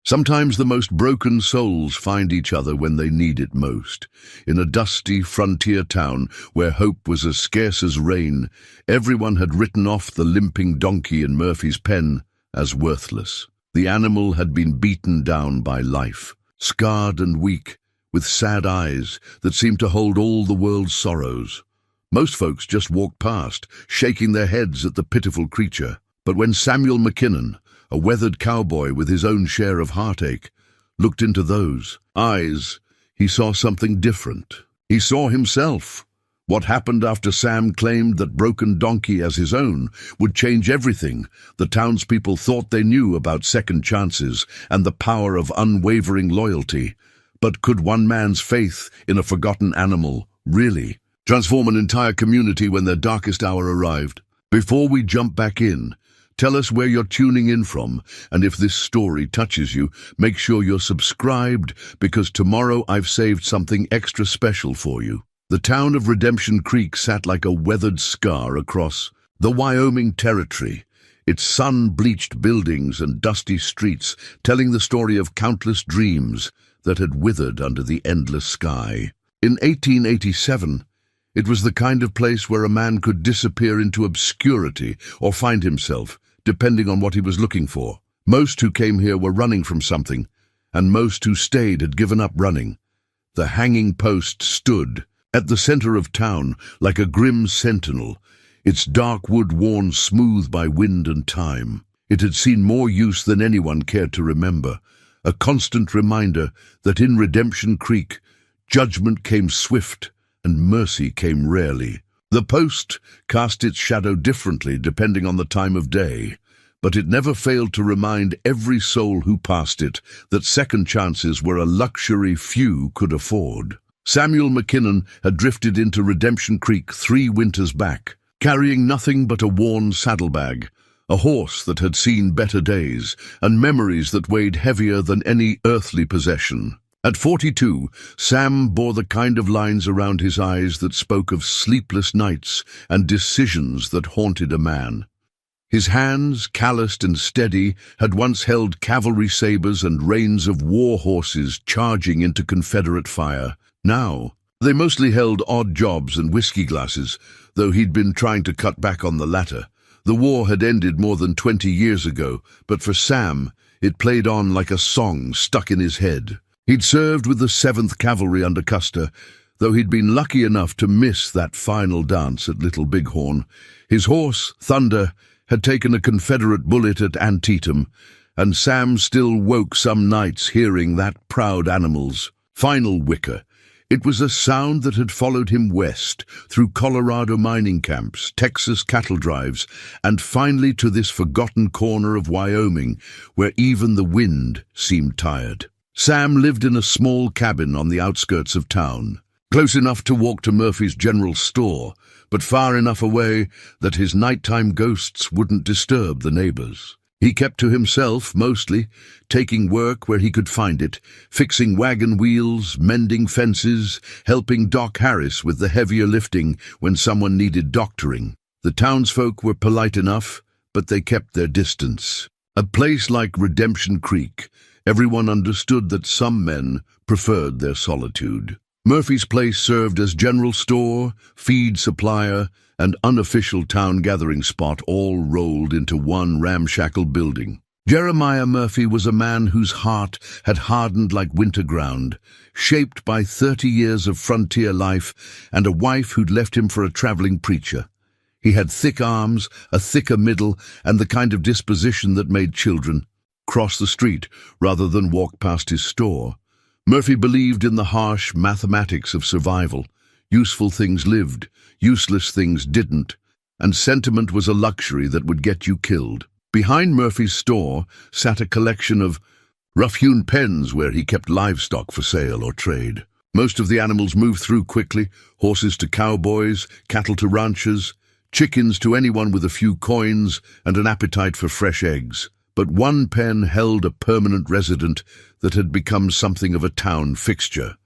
Sometimes the most broken souls find each other when they need it most. In a dusty frontier town where hope was as scarce as rain, everyone had written off the limping donkey in Murphy's pen as worthless. The animal had been beaten down by life, scarred and weak, with sad eyes that seemed to hold all the world's sorrows. Most folks just walked past, shaking their heads at the pitiful creature. But when Samuel McKinnon, a weathered cowboy with his own share of heartache, looked into those eyes, he saw something different. He saw himself. What happened after Sam claimed that broken donkey as his own would change everything the townspeople thought they knew about second chances and the power of unwavering loyalty. But could one man's faith in a forgotten animal really transform an entire community when their darkest hour arrived? Before we jump back in, tell us where you're tuning in from, and if this story touches you, make sure you're subscribed, because tomorrow I've saved something extra special for you. The town of Redemption Creek sat like a weathered scar across the Wyoming territory, its sun-bleached buildings and dusty streets telling the story of countless dreams that had withered under the endless sky. In 1887, it was the kind of place where a man could disappear into obscurity or find himself, depending on what he was looking for. Most who came here were running from something, and most who stayed had given up running. The hanging post stood at the center of town like a grim sentinel, its dark wood worn smooth by wind and time. It had seen more use than anyone cared to remember, a constant reminder that in Redemption Creek, judgment came swift and mercy came rarely. The post cast its shadow differently depending on the time of day, but it never failed to remind every soul who passed it that second chances were a luxury few could afford. Samuel McKinnon had drifted into Redemption Creek 3 winters back, carrying nothing but a worn saddlebag, a horse that had seen better days, and memories that weighed heavier than any earthly possession. At 42, Sam bore the kind of lines around his eyes that spoke of sleepless nights and decisions that haunted a man. His hands, calloused and steady, had once held cavalry sabers and reins of war horses charging into Confederate fire. Now, they mostly held odd jobs and whiskey glasses, though he'd been trying to cut back on the latter. The war had ended more than 20 years ago, but for Sam, it played on like a song stuck in his head. He'd served with the 7th Cavalry under Custer, though he'd been lucky enough to miss that final dance at Little Bighorn. His horse, Thunder, had taken a Confederate bullet at Antietam, and Sam still woke some nights hearing that proud animal's final whicker. It was a sound that had followed him west, through Colorado mining camps, Texas cattle drives, and finally to this forgotten corner of Wyoming, where even the wind seemed tired. Sam lived in a small cabin on the outskirts of town, close enough to walk to Murphy's general store, but far enough away that his nighttime ghosts wouldn't disturb the neighbors. He kept to himself, mostly, taking work where he could find it, fixing wagon wheels, mending fences, helping Doc Harris with the heavier lifting when someone needed doctoring. The townsfolk were polite enough, but they kept their distance. A place like Redemption Creek, everyone understood that some men preferred their solitude. Murphy's place served as general store, feed supplier, and unofficial town gathering spot, all rolled into one ramshackle building. Jeremiah Murphy was a man whose heart had hardened like winter ground, shaped by 30 years of frontier life and a wife who'd left him for a traveling preacher. He had thick arms, a thicker middle, and the kind of disposition that made children cross the street rather than walk past his store. Murphy believed in the harsh mathematics of survival. Useful things lived, useless things didn't, and sentiment was a luxury that would get you killed. Behind Murphy's store sat a collection of rough-hewn pens where he kept livestock for sale or trade. Most of the animals moved through quickly, horses to cowboys, cattle to ranchers, chickens to anyone with a few coins and an appetite for fresh eggs. But one pen held a permanent resident that had become something of a town fixture,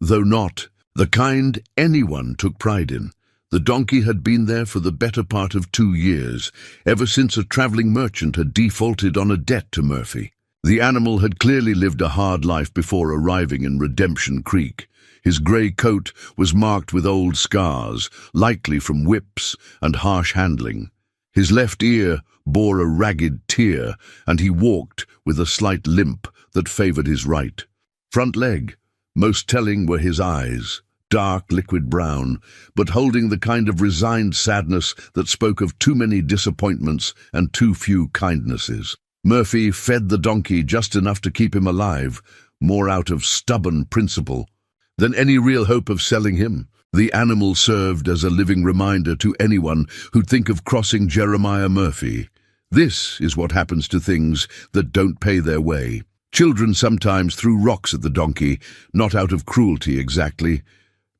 though not the kind anyone took pride in. The donkey had been there for the better part of 2 years, ever since a traveling merchant had defaulted on a debt to Murphy. The animal had clearly lived a hard life before arriving in Redemption Creek. His grey coat was marked with old scars, likely from whips and harsh handling. His left ear bore a ragged tear, and he walked with a slight limp that favoured his right. Front leg, most telling were his eyes, dark liquid brown, but holding the kind of resigned sadness that spoke of too many disappointments and too few kindnesses. Murphy fed the donkey just enough to keep him alive, more out of stubborn principle than any real hope of selling him. The animal served as a living reminder to anyone who'd think of crossing Jeremiah Murphy. This is what happens to things that don't pay their way. Children sometimes threw rocks at the donkey, not out of cruelty exactly,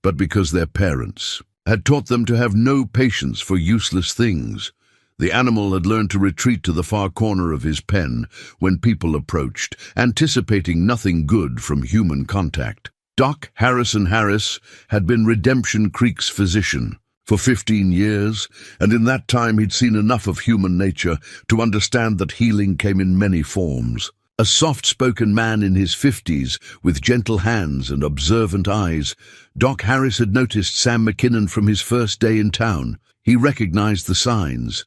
but because their parents had taught them to have no patience for useless things. The animal had learned to retreat to the far corner of his pen when people approached, anticipating nothing good from human contact. Doc Harrison Harris had been Redemption Creek's physician for 15 years, and in that time he'd seen enough of human nature to understand that healing came in many forms. A soft-spoken man in his 50s, with gentle hands and observant eyes, Doc Harris had noticed Sam McKinnon from his first day in town. He recognized the signs,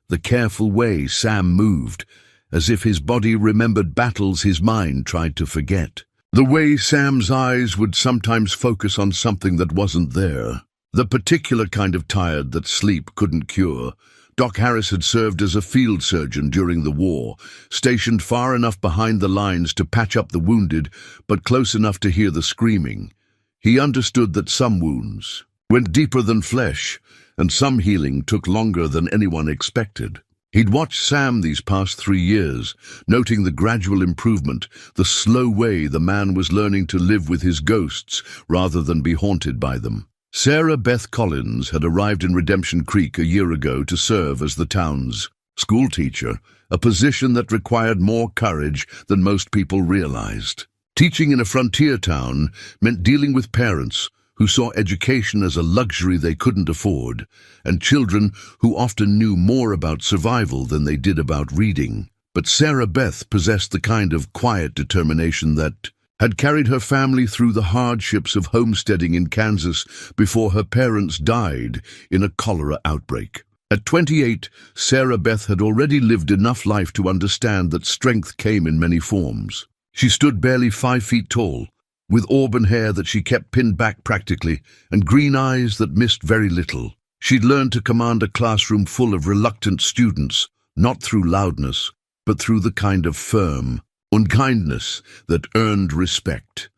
the careful way Sam moved, as if his body remembered battles his mind tried to forget. The way Sam's eyes would sometimes focus on something that wasn't there. The particular kind of tired that sleep couldn't cure. Doc Harris had served as a field surgeon during the war, stationed far enough behind the lines to patch up the wounded, but close enough to hear the screaming. He understood that some wounds went deeper than flesh, and some healing took longer than anyone expected. He'd watched Sam these past 3 years, noting the gradual improvement, the slow way the man was learning to live with his ghosts rather than be haunted by them. Sarah Beth Collins had arrived in Redemption Creek a year ago to serve as the town's schoolteacher, a position that required more courage than most people realized. Teaching in a frontier town meant dealing with parents who saw education as a luxury they couldn't afford, and children who often knew more about survival than they did about reading. But Sarah Beth possessed the kind of quiet determination that had carried her family through the hardships of homesteading in Kansas before her parents died in a cholera outbreak. At 28, Sarah Beth had already lived enough life to understand that strength came in many forms. She stood barely 5 feet tall, with auburn hair that she kept pinned back practically, and green eyes that missed very little. She'd learned to command a classroom full of reluctant students, not through loudness, but through the kind of firm unkindness that earned respect.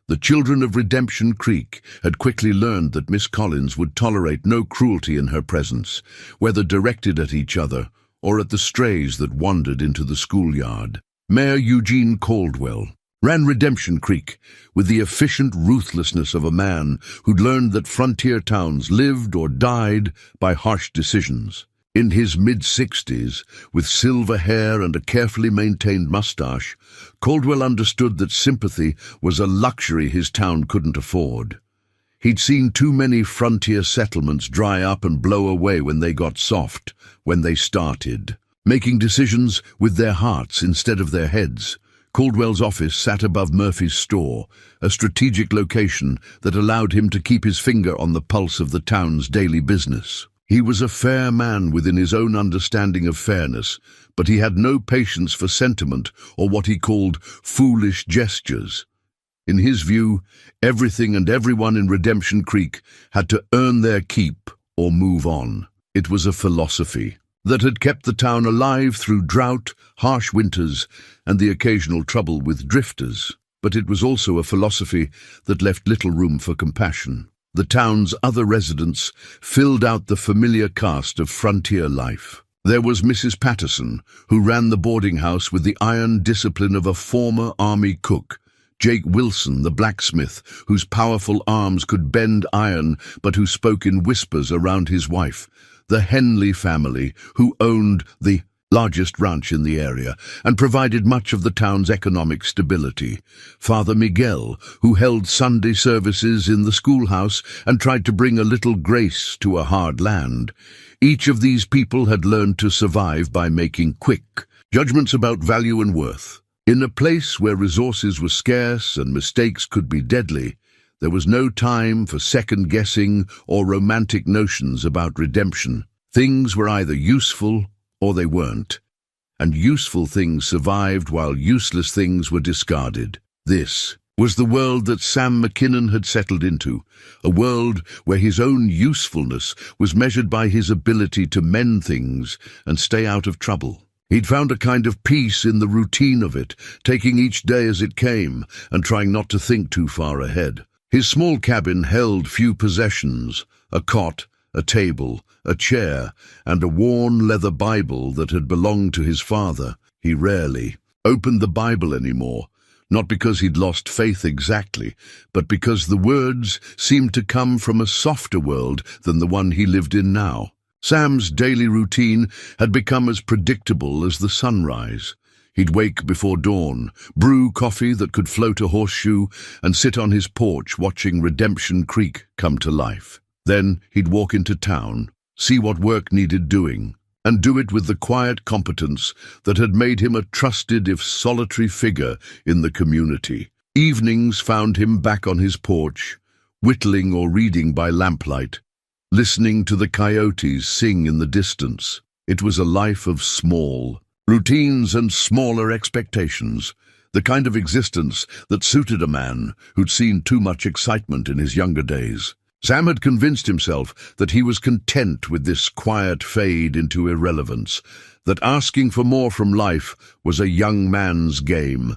The children of Redemption Creek had quickly learned that Miss Collins would tolerate no cruelty in her presence, whether directed at each other or at the strays that wandered into the schoolyard. Mayor Eugene Caldwell ran Redemption Creek with the efficient ruthlessness of a man who'd learned that frontier towns lived or died by harsh decisions. In his mid-60s, with silver hair and a carefully maintained mustache, Caldwell understood that sympathy was a luxury his town couldn't afford. He'd seen too many frontier settlements dry up and blow away when they got soft, when they started, making decisions with their hearts instead of their heads. Caldwell's office sat above Murphy's store, a strategic location that allowed him to keep his finger on the pulse of the town's daily business. He was a fair man within his own understanding of fairness, but he had no patience for sentiment or what he called foolish gestures. In his view, everything and everyone in Redemption Creek had to earn their keep or move on. It was a philosophy that had kept the town alive through drought, harsh winters, and the occasional trouble with drifters. But it was also a philosophy that left little room for compassion. The town's other residents filled out the familiar cast of frontier life. There was Mrs. Patterson, who ran the boarding house with the iron discipline of a former army cook, Jake Wilson, the blacksmith, whose powerful arms could bend iron but who spoke in whispers around his wife, the Henley family, who owned the largest ranch in the area and provided much of the town's economic stability, Father Miguel, who held Sunday services in the schoolhouse and tried to bring a little grace to a hard land. Each of these people had learned to survive by making quick judgments about value and worth. In a place where resources were scarce and mistakes could be deadly, there was no time for second-guessing or romantic notions about redemption. Things were either useful or they weren't, and useful things survived while useless things were discarded. This was the world that Sam McKinnon had settled into, a world where his own usefulness was measured by his ability to mend things and stay out of trouble. He'd found a kind of peace in the routine of it, taking each day as it came and trying not to think too far ahead. His small cabin held few possessions: a cot, a table, a chair, and a worn leather Bible that had belonged to his father. He rarely opened the Bible anymore, not because he'd lost faith exactly, but because the words seemed to come from a softer world than the one he lived in now. Sam's daily routine had become as predictable as the sunrise. He'd wake before dawn, brew coffee that could float a horseshoe, and sit on his porch watching Redemption Creek come to life. Then he'd walk into town, see what work needed doing, and do it with the quiet competence that had made him a trusted if solitary figure in the community. Evenings found him back on his porch, whittling or reading by lamplight, listening to the coyotes sing in the distance. It was a life of small routines and smaller expectations, the kind of existence that suited a man who'd seen too much excitement in his younger days. Sam had convinced himself that he was content with this quiet fade into irrelevance, that asking for more from life was a young man's game.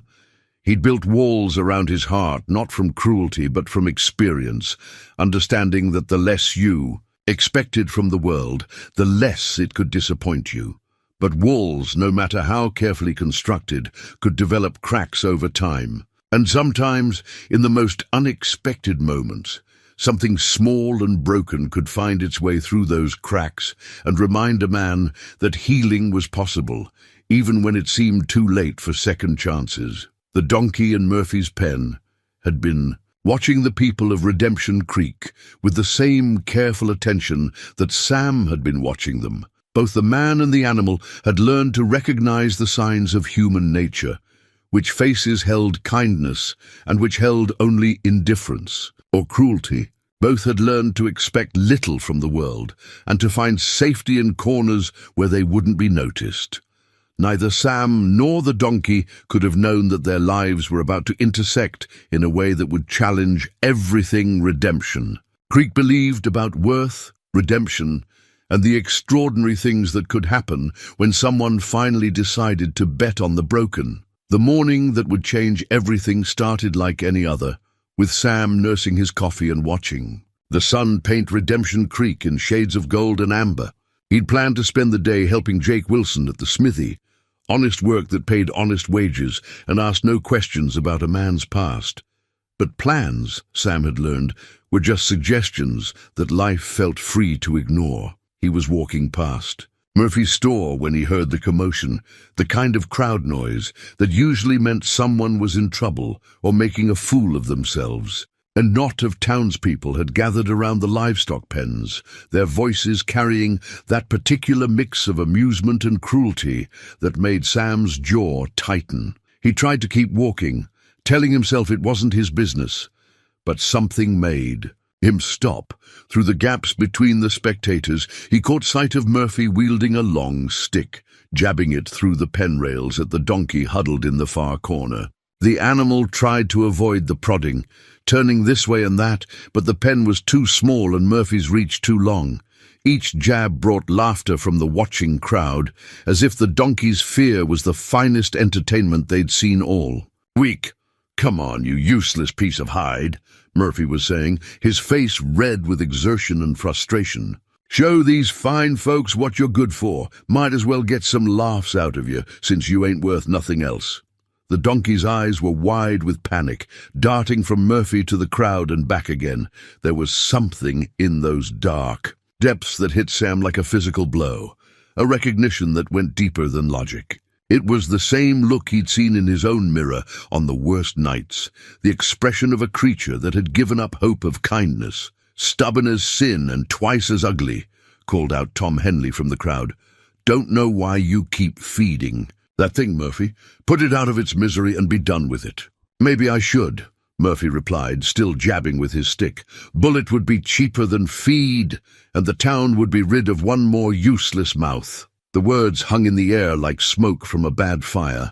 He'd built walls around his heart, not from cruelty but from experience, understanding that the less you expected from the world, the less it could disappoint you. But walls, no matter how carefully constructed, could develop cracks over time. And sometimes, in the most unexpected moments, something small and broken could find its way through those cracks and remind a man that healing was possible, even when it seemed too late for second chances. The donkey in Murphy's pen had been watching the people of Redemption Creek with the same careful attention that Sam had been watching them. Both the man and the animal had learned to recognize the signs of human nature, which faces held kindness and which held only indifference or cruelty. Both had learned to expect little from the world and to find safety in corners where they wouldn't be noticed. Neither Sam nor the donkey could have known that their lives were about to intersect in a way that would challenge everything redemption. Creek believed about worth, redemption, and the extraordinary things that could happen when someone finally decided to bet on the broken. The morning that would change everything started like any other, with Sam nursing his coffee and watching the sun paint Redemption Creek in shades of gold and amber. He'd planned to spend the day helping Jake Wilson at the smithy, honest work that paid honest wages and asked no questions about a man's past. But plans, Sam had learned, were just suggestions that life felt free to ignore. He was walking past Murphy's store when he heard the commotion, the kind of crowd noise that usually meant someone was in trouble or making a fool of themselves. A knot of townspeople had gathered around the livestock pens, their voices carrying that particular mix of amusement and cruelty that made Sam's jaw tighten. He tried to keep walking, telling himself it wasn't his business, but something made him stop. Through the gaps between the spectators, he caught sight of Murphy wielding a long stick, jabbing it through the pen rails at the donkey huddled in the far corner. The animal tried to avoid the prodding, turning this way and that, but the pen was too small and Murphy's reach too long. Each jab brought laughter from the watching crowd, as if the donkey's fear was the finest entertainment they'd seen all. "Weak! Come on, you useless piece of hide," Murphy was saying, his face red with exertion and frustration. "Show these fine folks what you're good for. Might as well get some laughs out of you, since you ain't worth nothing else." The donkey's eyes were wide with panic, darting from Murphy to the crowd and back again. There was something in those dark depths that hit Sam like a physical blow, a recognition that went deeper than logic. It was the same look he'd seen in his own mirror on the worst nights, the expression of a creature that had given up hope of kindness. "Stubborn as sin and twice as ugly," called out Tom Henley from the crowd. "Don't know why you keep feeding." "That thing, Murphy. Put it out of its misery and be done with it." "Maybe I should," Murphy replied, still jabbing with his stick. "Bullet would be cheaper than feed, and the town would be rid of one more useless mouth." The words hung in the air like smoke from a bad fire,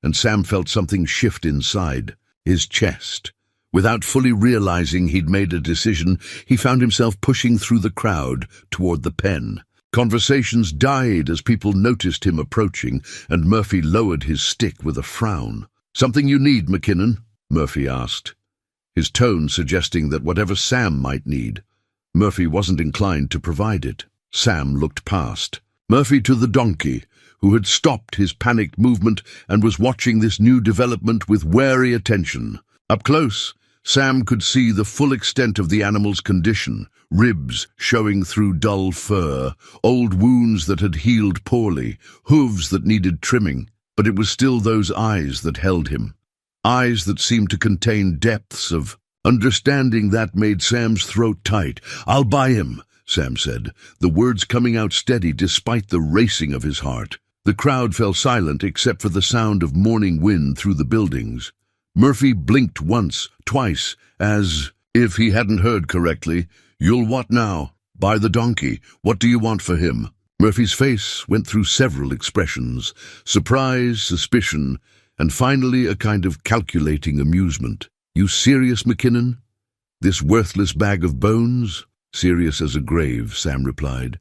and Sam felt something shift inside his chest. Without fully realizing he'd made a decision, he found himself pushing through the crowd toward the pen. Conversations died as people noticed him approaching, and Murphy lowered his stick with a frown. "Something you need, McKinnon?" Murphy asked, his tone suggesting that whatever Sam might need, Murphy wasn't inclined to provide it. Sam looked past Murphy to the donkey, who had stopped his panicked movement and was watching this new development with wary attention. Up close, Sam could see the full extent of the animal's condition, ribs showing through dull fur, old wounds that had healed poorly, hooves that needed trimming. But it was still those eyes that held him. Eyes that seemed to contain depths of understanding that made Sam's throat tight. "I'll buy him," Sam said, the words coming out steady despite the racing of his heart. The crowd fell silent except for the sound of morning wind through the buildings. Murphy blinked once, twice, as if he hadn't heard correctly. "You'll what now?" "Buy the donkey. What do you want for him?" Murphy's face went through several expressions: surprise, suspicion, and finally a kind of calculating amusement. "You serious, McKinnon? This worthless bag of bones?" "Serious as a grave," Sam replied.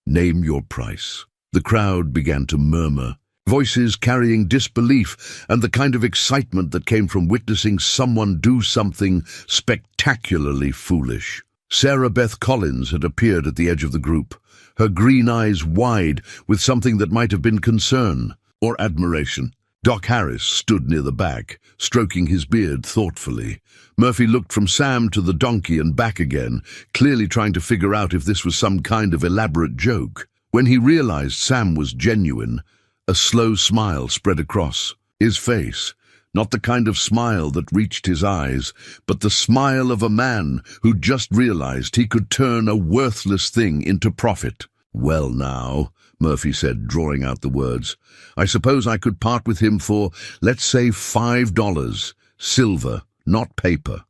"Name your price." The crowd began to murmur, voices carrying disbelief and the kind of excitement that came from witnessing someone do something spectacularly foolish. Sarah Beth Collins had appeared at the edge of the group, her green eyes wide with something that might have been concern or admiration. Doc Harris stood near the back, stroking his beard thoughtfully. Murphy looked from Sam to the donkey and back again, clearly trying to figure out if this was some kind of elaborate joke. When he realized Sam was genuine, a slow smile spread across his face. Not the kind of smile that reached his eyes, but the smile of a man who just realized he could turn a worthless thing into profit. "Well now," Murphy said, drawing out the words, "I suppose I could part with him for, let's say, $5. Silver, not paper."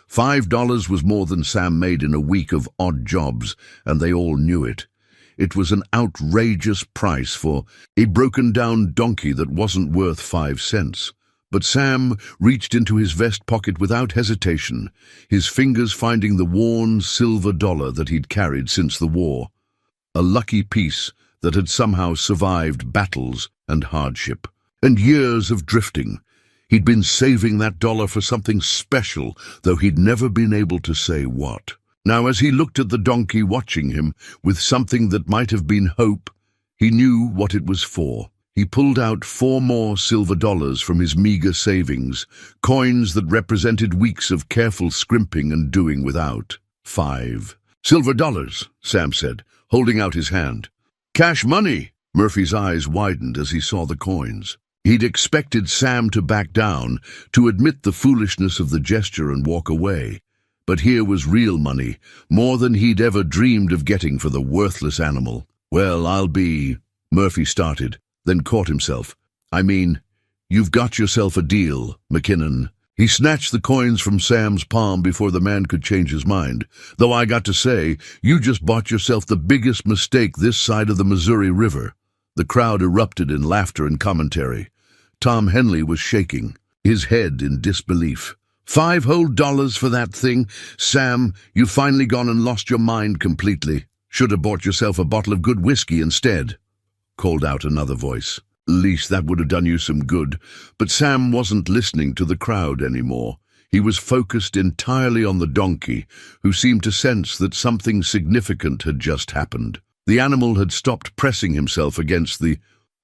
$5 was more than Sam made in a week of odd jobs, and they all knew it. It was an outrageous price for a broken-down donkey that wasn't worth 5 cents. But Sam reached into his vest pocket without hesitation, his fingers finding the worn silver dollar that he'd carried since the war. A lucky piece that had somehow survived battles and hardship, and years of drifting. He'd been saving that dollar for something special, though he'd never been able to say what. Now, as he looked at the donkey watching him, with something that might have been hope, he knew what it was for. He pulled out 4 more silver dollars from his meager savings, coins that represented weeks of careful scrimping and doing without. 5 silver dollars, Sam said, holding out his hand. "Cash money!" Murphy's eyes widened as he saw the coins. He'd expected Sam to back down, to admit the foolishness of the gesture and walk away. But here was real money, more than he'd ever dreamed of getting for the worthless animal. "Well, I'll be—" Murphy started, then caught himself. "I mean, you've got yourself a deal, McKinnon." He snatched the coins from Sam's palm before the man could change his mind. "Though I got to say, you just bought yourself the biggest mistake this side of the Missouri River." The crowd erupted in laughter and commentary. Tom Henley was shaking, his head in disbelief. $5 whole for that thing? Sam, you've finally gone and lost your mind completely. Should have bought yourself a bottle of good whiskey instead," called out another voice. "Least that would have done you some good." But Sam wasn't listening to the crowd anymore. He was focused entirely on the donkey, who seemed to sense that something significant had just happened. The animal had stopped pressing himself against the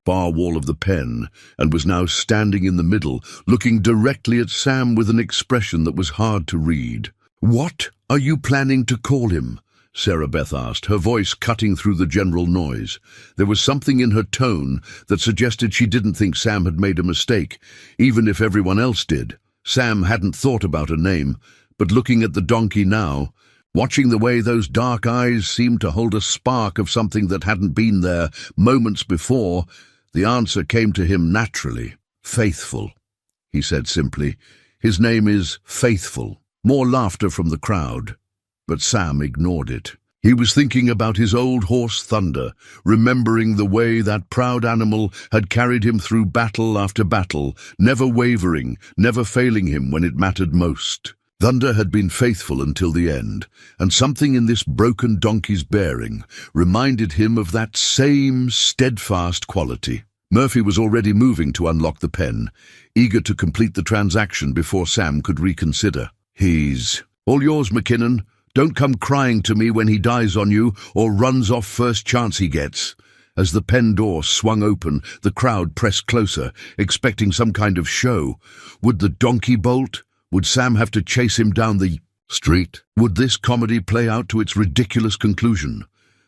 far wall of the pen and was now standing in the middle, looking directly at Sam with an expression that was hard to read. "What are you planning to call him?" Sarah Beth asked, her voice cutting through the general noise. There was something in her tone that suggested she didn't think Sam had made a mistake, even if everyone else did. Sam hadn't thought about a name, but looking at the donkey now, watching the way those dark eyes seemed to hold a spark of something that hadn't been there moments before, The answer came to him naturally. Faithful, he said simply. His name is Faithful. More laughter from the crowd, but Sam ignored it. He was thinking about his old horse Thunder, remembering the way that proud animal had carried him through battle after battle, never wavering, never failing him when it mattered most. Thunder had been faithful until the end, and something in this broken donkey's bearing reminded him of that same steadfast quality. Murphy was already moving to unlock the pen, eager to complete the transaction before Sam could reconsider. "He's all yours, McKinnon. Don't come crying to me when he dies on you or runs off first chance he gets." As the pen door swung open, the crowd pressed closer, expecting some kind of show. Would the donkey bolt? Would Sam have to chase him down the street? Would this comedy play out to its ridiculous conclusion?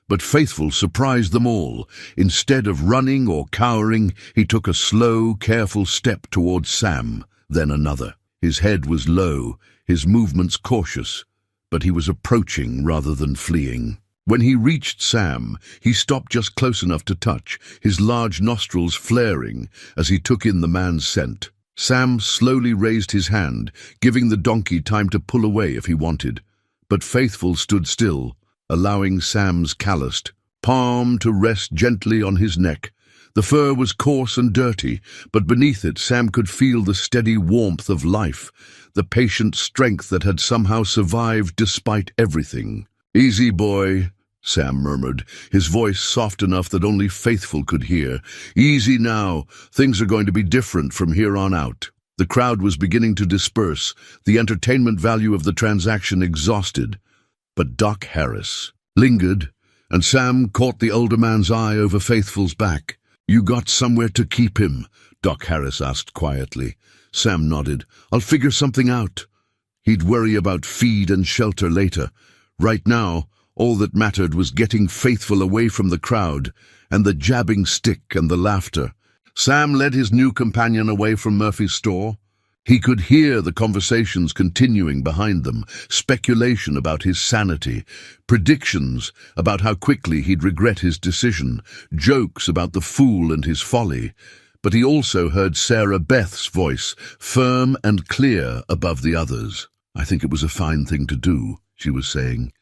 But Faithful surprised them all. Instead of running or cowering, he took a slow, careful step towards Sam, then another. His head was low, his movements cautious, but he was approaching rather than fleeing. When he reached Sam, he stopped just close enough to touch, his large nostrils flaring as he took in the man's scent. Sam slowly raised his hand, giving the donkey time to pull away if he wanted. But Faithful stood still, allowing Sam's calloused palm to rest gently on his neck. The fur was coarse and dirty, but beneath it Sam could feel the steady warmth of life, the patient strength that had somehow survived despite everything. "Easy, boy," Sam murmured, his voice soft enough that only Faithful could hear. "Easy now. Things are going to be different from here on out." The crowd was beginning to disperse, the entertainment value of the transaction exhausted. But Doc Harris lingered, and Sam caught the older man's eye over Faithful's back. "You got somewhere to keep him?" Doc Harris asked quietly. Sam nodded. "I'll figure something out." He'd worry about feed and shelter later. Right now, all that mattered was getting Faithful away from the crowd, and the jabbing stick and the laughter. Sam led his new companion away from Murphy's store. He could hear the conversations continuing behind them, speculation about his sanity, predictions about how quickly he'd regret his decision, jokes about the fool and his folly. But he also heard Sarah Beth's voice, firm and clear above the others. "I think it was a fine thing to do," she was saying.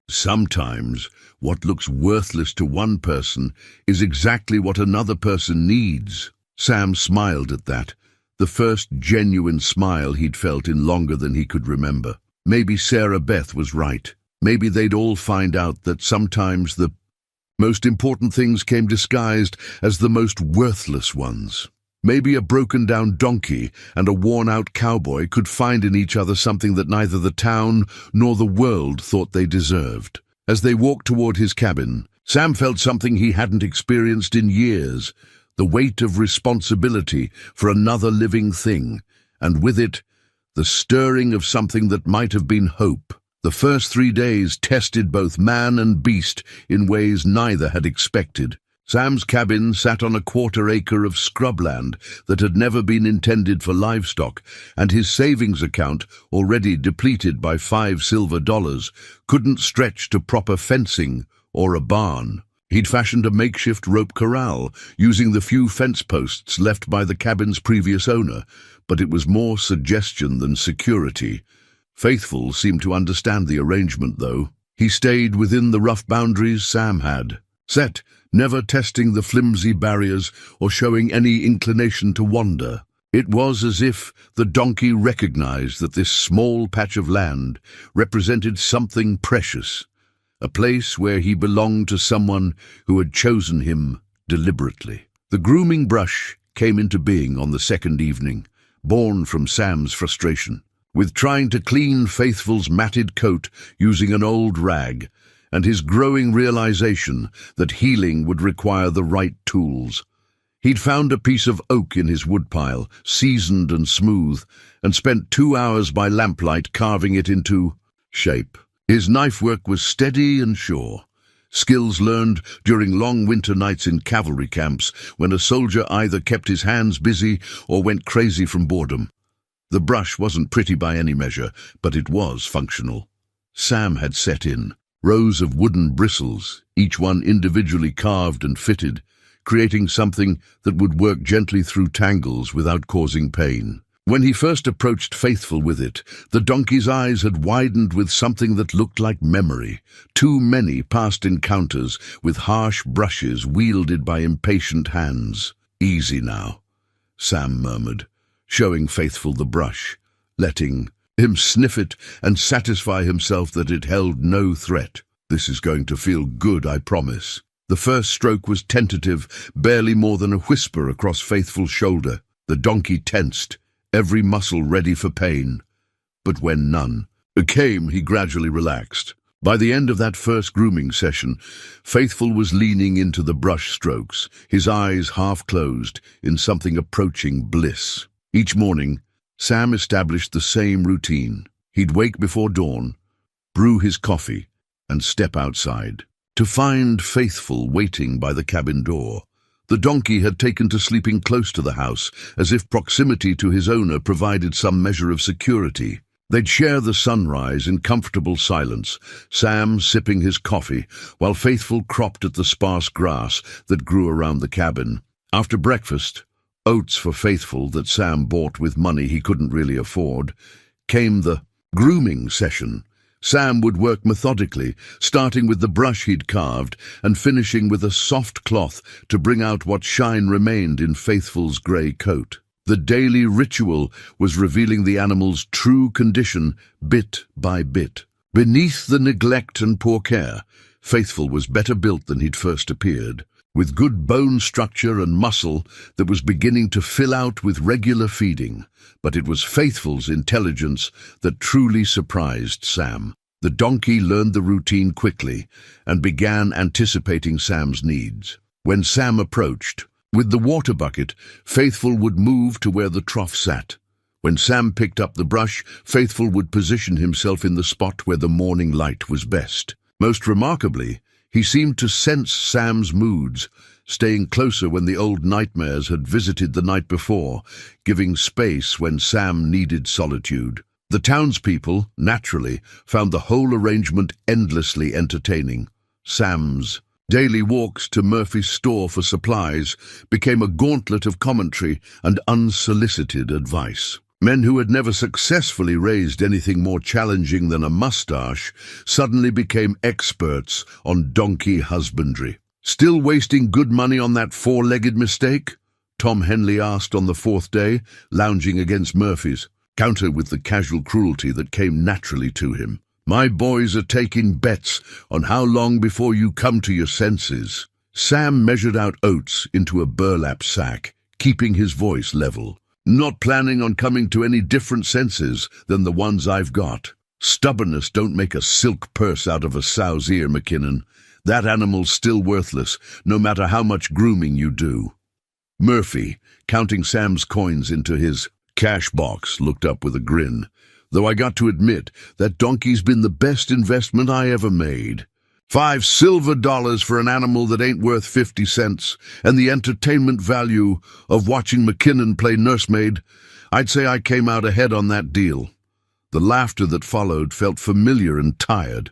"Sometimes what looks worthless to one person is exactly what another person needs." Sam smiled at that, the first genuine smile he'd felt in longer than he could remember. Maybe Sarah Beth was right. Maybe they'd all find out that sometimes the most important things came disguised as the most worthless ones. Maybe a broken-down donkey and a worn-out cowboy could find in each other something that neither the town nor the world thought they deserved. As they walked toward his cabin, Sam felt something he hadn't experienced in years, the weight of responsibility for another living thing, and with it, the stirring of something that might have been hope. The first 3 days tested both man and beast in ways neither had expected. Sam's cabin sat on a 1/4 acre of scrubland that had never been intended for livestock, and his savings account, already depleted by $5 silver, couldn't stretch to proper fencing or a barn. He'd fashioned a makeshift rope corral, using the few fence posts left by the cabin's previous owner, but it was more suggestion than security. Faithful seemed to understand the arrangement, though. He stayed within the rough boundaries Sam had set, never testing the flimsy barriers or showing any inclination to wander. It was as if the donkey recognized that this small patch of land represented something precious, a place where he belonged to someone who had chosen him deliberately. The grooming brush came into being on the second evening, born from Sam's frustration, with trying to clean Faithful's matted coat using an old rag, and his growing realization that healing would require the right tools. He'd found a piece of oak in his woodpile, seasoned and smooth, and spent 2 hours by lamplight carving it into shape. His knife work was steady and sure, skills learned during long winter nights in cavalry camps when a soldier either kept his hands busy or went crazy from boredom. The brush wasn't pretty by any measure, but it was functional. Sam had set in rows of wooden bristles, each one individually carved and fitted, creating something that would work gently through tangles without causing pain. When he first approached Faithful with it, the donkey's eyes had widened with something that looked like memory. Too many past encounters with harsh brushes wielded by impatient hands. "Easy now," Sam murmured, showing Faithful the brush, letting him sniff it and satisfy himself that it held no threat. "This is going to feel good, I promise." The first stroke was tentative, barely more than a whisper across Faithful's shoulder. The donkey tensed, every muscle ready for pain. But when none came, he gradually relaxed. By the end of that first grooming session, Faithful was leaning into the brush strokes, his eyes half closed, in something approaching bliss. Each morning, Sam established the same routine. He'd wake before dawn, brew his coffee, and step outside, to find Faithful waiting by the cabin door. The donkey had taken to sleeping close to the house, as if proximity to his owner provided some measure of security. They'd share the sunrise in comfortable silence, Sam sipping his coffee, while Faithful cropped at the sparse grass that grew around the cabin. After breakfast, oats for Faithful that Sam bought with money he couldn't really afford, came the grooming session. Sam would work methodically, starting with the brush he'd carved and finishing with a soft cloth to bring out what shine remained in Faithful's grey coat. The daily ritual was revealing the animal's true condition bit by bit. Beneath the neglect and poor care, Faithful was better built than he'd first appeared, with good bone structure and muscle that was beginning to fill out with regular feeding. But it was Faithful's intelligence that truly surprised Sam. The donkey learned the routine quickly and began anticipating Sam's needs. When Sam approached, with the water bucket, Faithful would move to where the trough sat. When Sam picked up the brush, Faithful would position himself in the spot where the morning light was best. Most remarkably, he seemed to sense Sam's moods, staying closer when the old nightmares had visited the night before, giving space when Sam needed solitude. The townspeople, naturally, found the whole arrangement endlessly entertaining. Sam's daily walks to Murphy's store for supplies became a gauntlet of commentary and unsolicited advice. Men who had never successfully raised anything more challenging than a mustache suddenly became experts on donkey husbandry. "Still wasting good money on that four-legged mistake?" Tom Henley asked on the fourth day, lounging against Murphy's, counter with the casual cruelty that came naturally to him. "My boys are taking bets on how long before you come to your senses." Sam measured out oats into a burlap sack, keeping his voice level. "Not planning on coming to any different senses than the ones I've got. Stubbornness don't make a silk purse out of a sow's ear, McKinnon. That animal's still worthless, no matter how much grooming you do." Murphy, counting Sam's coins into his cash box, looked up with a grin. "Though I got to admit, that donkey's been the best investment I ever made. $5 silver for an animal that ain't worth 50 cents, and the entertainment value of watching McKinnon play nursemaid. I'd say I came out ahead on that deal." The laughter that followed felt familiar and tired.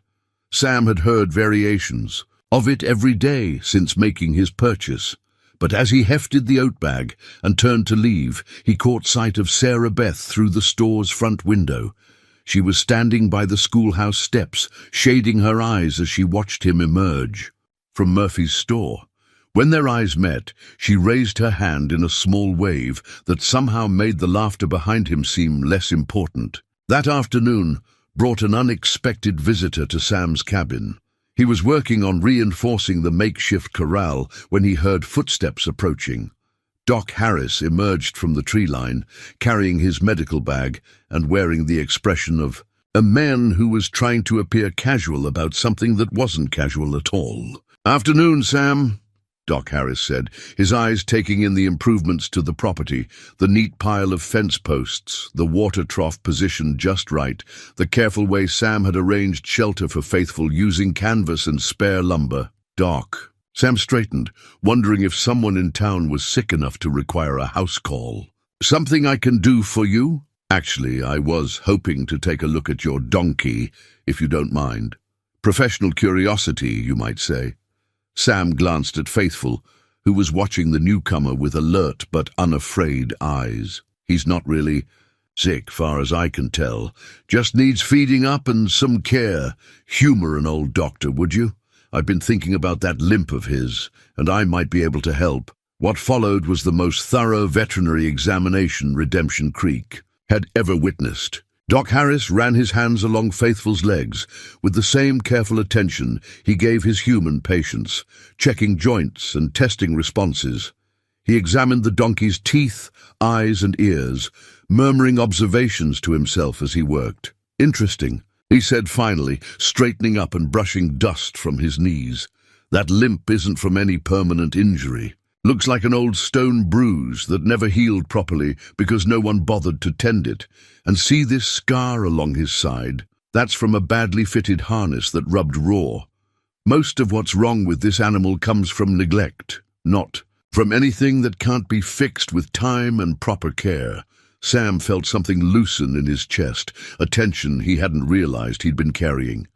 Sam had heard variations of it every day since making his purchase. But as he hefted the oat bag and turned to leave, he caught sight of Sarah Beth through the store's front window. She was standing by the schoolhouse steps, shading her eyes as she watched him emerge from Murphy's store. When their eyes met, she raised her hand in a small wave that somehow made the laughter behind him seem less important. That afternoon brought an unexpected visitor to Sam's cabin. He was working on reinforcing the makeshift corral when he heard footsteps approaching. Doc Harris emerged from the tree line, carrying his medical bag and wearing the expression of a man who was trying to appear casual about something that wasn't casual at all. "Afternoon, Sam," Doc Harris said, his eyes taking in the improvements to the property, the neat pile of fence posts, the water trough positioned just right, the careful way Sam had arranged shelter for Faithful using canvas and spare lumber. "Doc." Sam straightened, wondering if someone in town was sick enough to require a house call. "Something I can do for you?" "Actually, I was hoping to take a look at your donkey, if you don't mind. Professional curiosity, you might say." Sam glanced at Faithful, who was watching the newcomer with alert but unafraid eyes. "He's not really sick, far as I can tell. Just needs feeding up and some care. Humor an old doctor, would you? I've been thinking about that limp of his, and I might be able to help." What followed was the most thorough veterinary examination Redemption Creek had ever witnessed. Doc Harris ran his hands along Faithful's legs with the same careful attention he gave his human patients, checking joints and testing responses. He examined the donkey's teeth, eyes, and ears, murmuring observations to himself as he worked. "Interesting," he said finally, straightening up and brushing dust from his knees. "That limp isn't from any permanent injury. Looks like an old stone bruise that never healed properly because no one bothered to tend it. And see this scar along his side? That's from a badly fitted harness that rubbed raw. Most of what's wrong with this animal comes from neglect, not from anything that can't be fixed with time and proper care." Sam felt something loosen in his chest, a tension he hadn't realized he'd been carrying.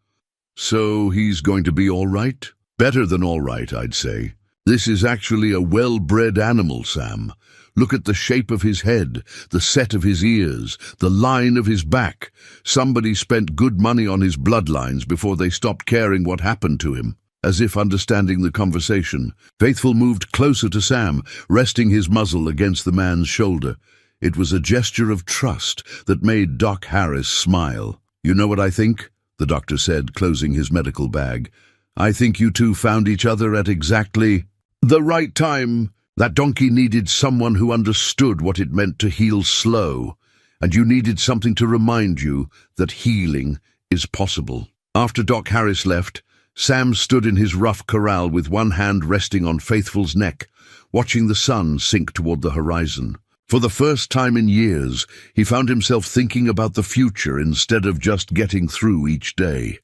"So he's going to be all right?" "Better than all right, I'd say. This is actually a well-bred animal, Sam. Look at the shape of his head, the set of his ears, the line of his back. Somebody spent good money on his bloodlines before they stopped caring what happened to him." As if understanding the conversation, Faithful moved closer to Sam, resting his muzzle against the man's shoulder. It was a gesture of trust that made Doc Harris smile. "You know what I think?" the doctor said, closing his medical bag. "I think you two found each other at exactly the right time. That donkey needed someone who understood what it meant to heal slow, and you needed something to remind you that healing is possible." After Doc Harris left, Sam stood in his rough corral with one hand resting on Faithful's neck, watching the sun sink toward the horizon. For the first time in years, he found himself thinking about the future instead of just getting through each day.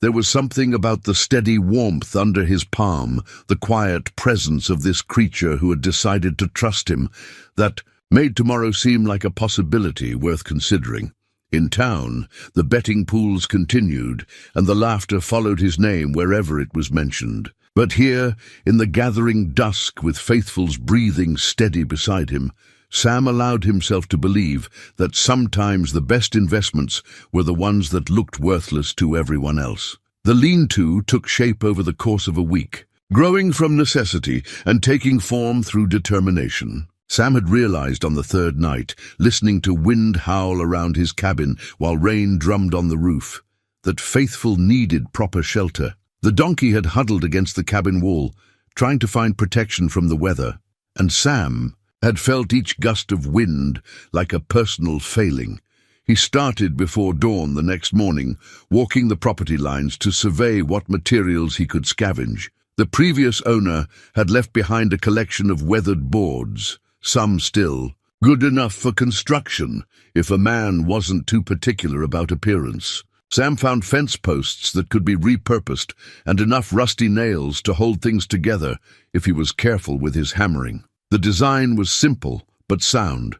There was something about the steady warmth under his palm, the quiet presence of this creature who had decided to trust him, that made tomorrow seem like a possibility worth considering. In town, the betting pools continued, and the laughter followed his name wherever it was mentioned. But here, in the gathering dusk with Faithful's breathing steady beside him, Sam allowed himself to believe that sometimes the best investments were the ones that looked worthless to everyone else. The lean-to took shape over the course of a week, growing from necessity and taking form through determination. Sam had realized on the third night, listening to wind howl around his cabin while rain drummed on the roof, that Faithful needed proper shelter. The donkey had huddled against the cabin wall, trying to find protection from the weather, and Sam had felt each gust of wind like a personal failing. He started before dawn the next morning, walking the property lines to survey what materials he could scavenge. The previous owner had left behind a collection of weathered boards, some still good enough for construction if a man wasn't too particular about appearance. Sam found fence posts that could be repurposed and enough rusty nails to hold things together if he was careful with his hammering. The design was simple but sound.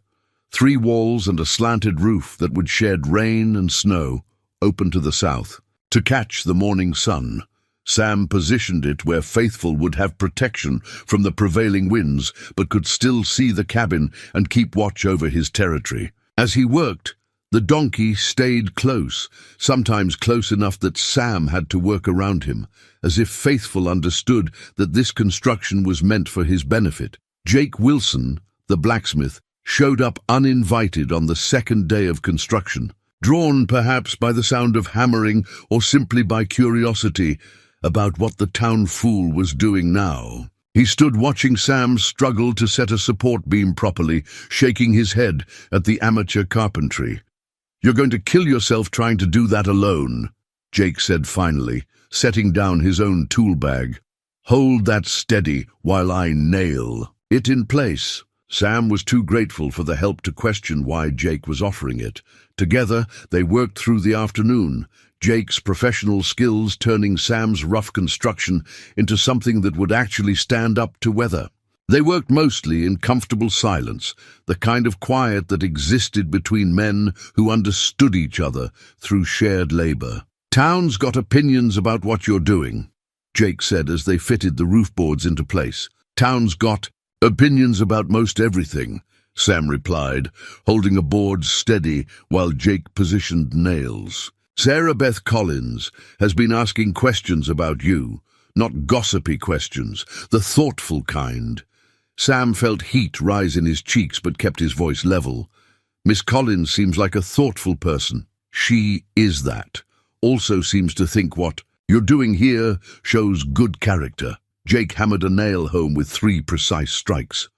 3 walls and a slanted roof that would shed rain and snow, open to the south. To catch the morning sun, Sam positioned it where Faithful would have protection from the prevailing winds, but could still see the cabin and keep watch over his territory. As he worked, the donkey stayed close, sometimes close enough that Sam had to work around him, as if Faithful understood that this construction was meant for his benefit. Jake Wilson, the blacksmith, showed up uninvited on the second day of construction, drawn perhaps by the sound of hammering or simply by curiosity about what the town fool was doing now. He stood watching Sam struggle to set a support beam properly, shaking his head at the amateur carpentry. "You're going to kill yourself trying to do that alone," Jake said finally, setting down his own tool bag. "Hold that steady while I nail it in place." Sam was too grateful for the help to question why Jake was offering it. Together, they worked through the afternoon, Jake's professional skills turning Sam's rough construction into something that would actually stand up to weather. They worked mostly in comfortable silence, the kind of quiet that existed between men who understood each other through shared labor. "Town's got opinions about what you're doing," Jake said as they fitted the roof boards into place. Town's got opinions about most everything, Sam replied, holding a board steady while Jake positioned nails. Sarah Beth Collins has been asking questions about you, not gossipy questions, the thoughtful kind. Sam felt heat rise in his cheeks but kept his voice level. Miss Collins seems like a thoughtful person. She is that. Also seems to think what you're doing here shows good character. Jake hammered a nail home with 3 precise strikes.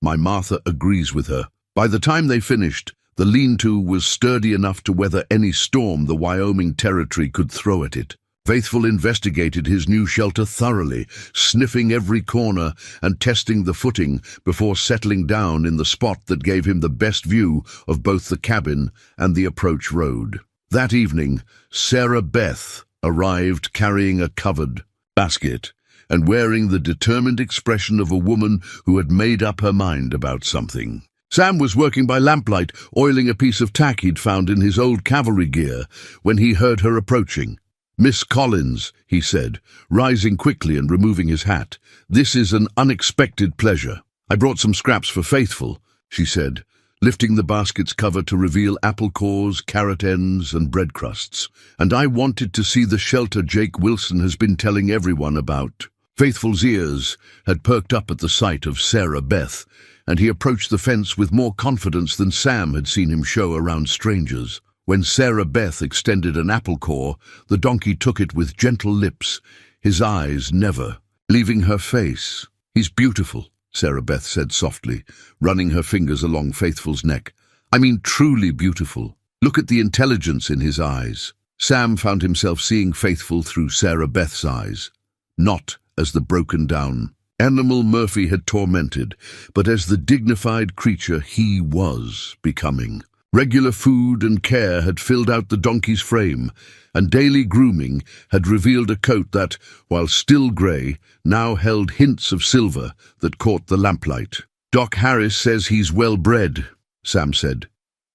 My Martha agrees with her. By the time they finished, the lean-to was sturdy enough to weather any storm the Wyoming Territory could throw at it. Faithful investigated his new shelter thoroughly, sniffing every corner and testing the footing before settling down in the spot that gave him the best view of both the cabin and the approach road. That evening, Sarah Beth arrived carrying a covered basket and wearing the determined expression of a woman who had made up her mind about something. Sam was working by lamplight, oiling a piece of tack he'd found in his old cavalry gear, when he heard her approaching. "Miss Collins," he said, rising quickly and removing his hat. "This is an unexpected pleasure." "I brought some scraps for Faithful," she said, lifting the basket's cover to reveal apple cores, carrot ends, and bread crusts. "And I wanted to see the shelter Jake Wilson has been telling everyone about." Faithful's ears had perked up at the sight of Sarah Beth, and he approached the fence with more confidence than Sam had seen him show around strangers. When Sarah Beth extended an apple core, the donkey took it with gentle lips, his eyes never leaving her face. "He's beautiful," Sarah Beth said softly, running her fingers along Faithful's neck. "I mean truly beautiful. Look at the intelligence in his eyes." Sam found himself seeing Faithful through Sarah Beth's eyes, not as the broken-down animal Murphy had tormented, but as the dignified creature he was becoming. Regular food and care had filled out the donkey's frame, and daily grooming had revealed a coat that, while still grey, now held hints of silver that caught the lamplight. "Doc Harris says he's well-bred," Sam said.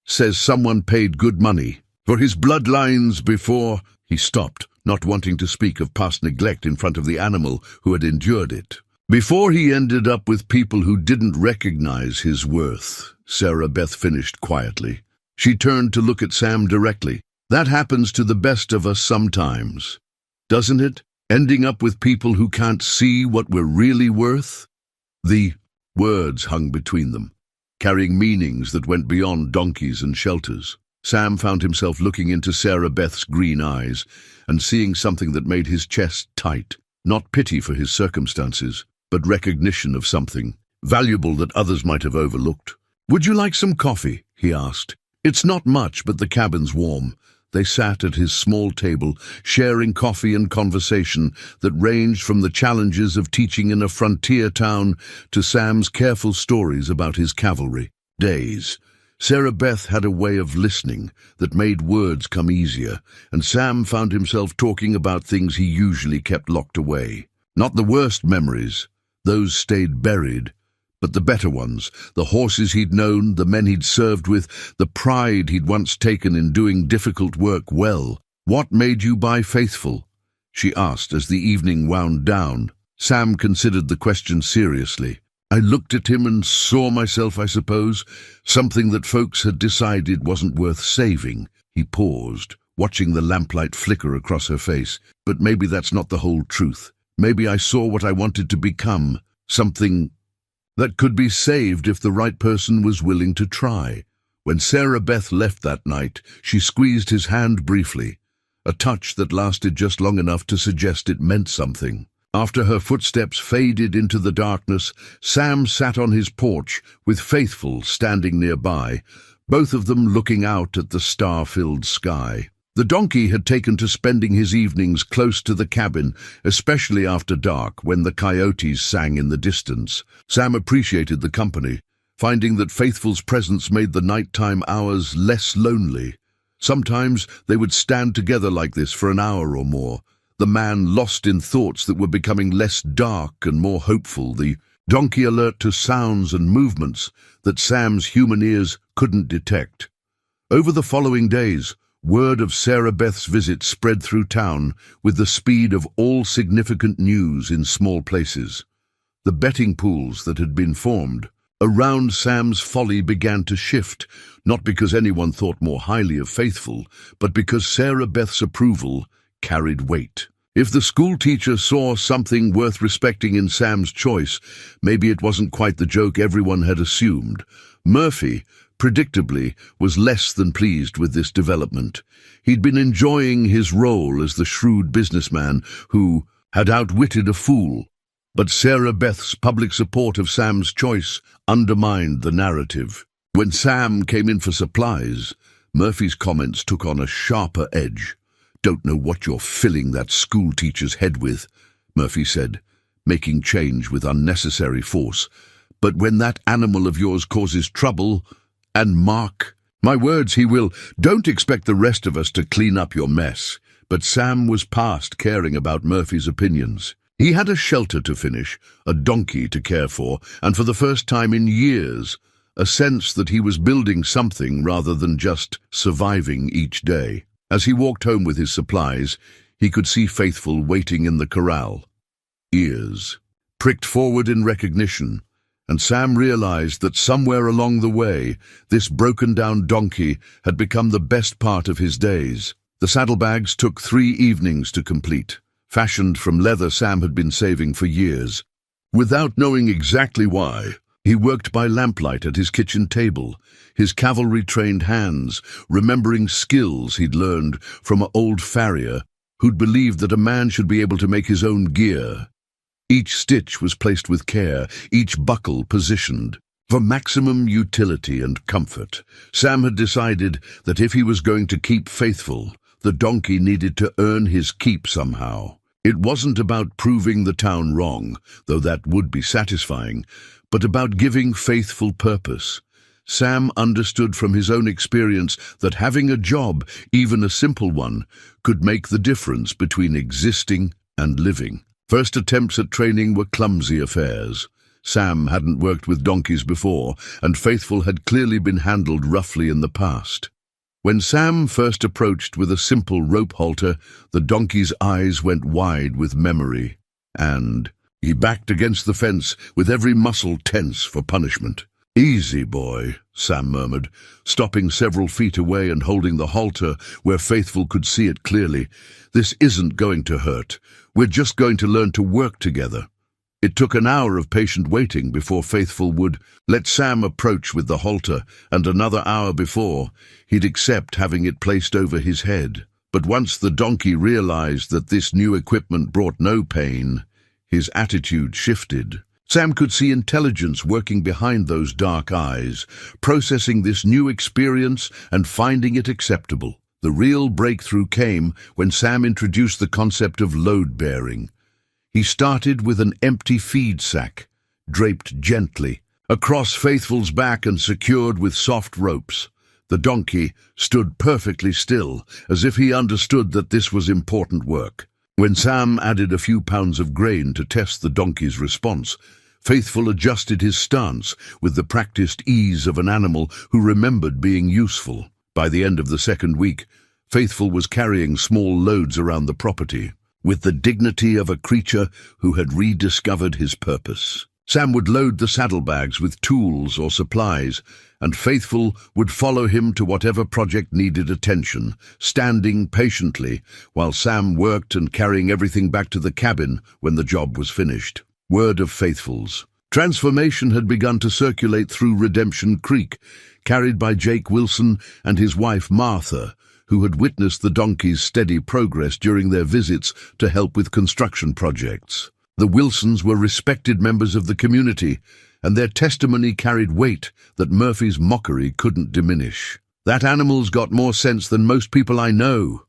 "Says someone paid good money for his bloodlines before—" He stopped, not wanting to speak of past neglect in front of the animal who had endured it. "Before he ended up with people who didn't recognize his worth," Sarah Beth finished quietly. She turned to look at Sam directly. "That happens to the best of us sometimes, doesn't it? Ending up with people who can't see what we're really worth?" The words hung between them, carrying meanings that went beyond donkeys and shelters. Sam found himself looking into Sarah Beth's green eyes and seeing something that made his chest tight. Not pity for his circumstances, but recognition of something valuable that others might have overlooked. "Would you like some coffee?" he asked. "It's not much, but the cabin's warm." They sat at his small table, sharing coffee and conversation that ranged from the challenges of teaching in a frontier town to Sam's careful stories about his cavalry days. Sarah Beth had a way of listening that made words come easier, and Sam found himself talking about things he usually kept locked away. Not the worst memories, those stayed buried, but the better ones, the horses he'd known, the men he'd served with, the pride he'd once taken in doing difficult work well. "What made you buy Faithful?" she asked as the evening wound down. Sam considered the question seriously. "I looked at him and saw myself, I suppose. Something that folks had decided wasn't worth saving." He paused, watching the lamplight flicker across her face. "But maybe that's not the whole truth. Maybe I saw what I wanted to become, something that could be saved if the right person was willing to try." When Sarah Beth left that night, she squeezed his hand briefly, a touch that lasted just long enough to suggest it meant something. After her footsteps faded into the darkness, Sam sat on his porch with Faithful standing nearby, both of them looking out at the star-filled sky. The donkey had taken to spending his evenings close to the cabin, especially after dark when the coyotes sang in the distance. Sam appreciated the company, finding that Faithful's presence made the nighttime hours less lonely. Sometimes they would stand together like this for an hour or more, the man lost in thoughts that were becoming less dark and more hopeful, the donkey alert to sounds and movements that Sam's human ears couldn't detect. Over the following days, word of Sarah Beth's visit spread through town with the speed of all significant news in small places. the betting pools that had been formed around Sam's folly began to shift, not because anyone thought more highly of Faithful, but because Sarah Beth's approval carried weight. If the school teacher saw something worth respecting in Sam's choice, maybe it wasn't quite the joke everyone had assumed. Murphy, predictably, was less than pleased with this development. He'd been enjoying his role as the shrewd businessman who had outwitted a fool. But Sarah Beth's public support of Sam's choice undermined the narrative. When Sam came in for supplies, Murphy's comments took on a sharper edge. "Don't know what you're filling that school teacher's head with," Murphy said, making change with unnecessary force. "But when that animal of yours causes trouble, and Mark, my words, he will. Don't expect the rest of us to clean up your mess." But Sam was past caring about Murphy's opinions. He had a shelter to finish, a donkey to care for, and for the first time in years, a sense that he was building something rather than just surviving each day. As he walked home with his supplies, he could see Faithful waiting in the corral. Ears pricked forward in recognition, and Sam realized that somewhere along the way, this broken-down donkey had become the best part of his days. The saddlebags took 3 evenings to complete, fashioned from leather Sam had been saving for years. Without knowing exactly why, he worked by lamplight at his kitchen table, his cavalry-trained hands remembering skills he'd learned from an old farrier who'd believed that a man should be able to make his own gear. Each stitch was placed with care, each buckle positioned. For maximum utility and comfort, Sam had decided that if he was going to keep Faithful, the donkey needed to earn his keep somehow. It wasn't about proving the town wrong, though that would be satisfying, but about giving Faithful purpose. Sam understood from his own experience that having a job, even a simple one, could make the difference between existing and living. First attempts at training were clumsy affairs. Sam hadn't worked with donkeys before, and Faithful had clearly been handled roughly in the past. When Sam first approached with a simple rope halter, the donkey's eyes went wide with memory, and he backed against the fence with every muscle tense for punishment. "Easy, boy," Sam murmured, stopping several feet away and holding the halter where Faithful could see it clearly. "This isn't going to hurt. We're just going to learn to work together." It took an hour of patient waiting before Faithful would let Sam approach with the halter, and another hour before he'd accept having it placed over his head. But once the donkey realized that this new equipment brought no pain, his attitude shifted. Sam could see intelligence working behind those dark eyes, processing this new experience and finding it acceptable. The real breakthrough came when Sam introduced the concept of load-bearing. He started with an empty feed sack, draped gently, across Faithful's back and secured with soft ropes. The donkey stood perfectly still, as if he understood that this was important work. When Sam added a few pounds of grain to test the donkey's response, Faithful adjusted his stance with the practiced ease of an animal who remembered being useful. By the end of the second week, Faithful was carrying small loads around the property, with the dignity of a creature who had rediscovered his purpose. Sam would load the saddlebags with tools or supplies, and Faithful would follow him to whatever project needed attention, standing patiently while Sam worked and carrying everything back to the cabin when the job was finished. Word of Faithful's transformation had begun to circulate through Redemption Creek, carried by Jake Wilson and his wife Martha, who had witnessed the donkey's steady progress during their visits to help with construction projects. The Wilsons were respected members of the community, and their testimony carried weight that Murphy's mockery couldn't diminish. "That animal's got more sense than most people I know,"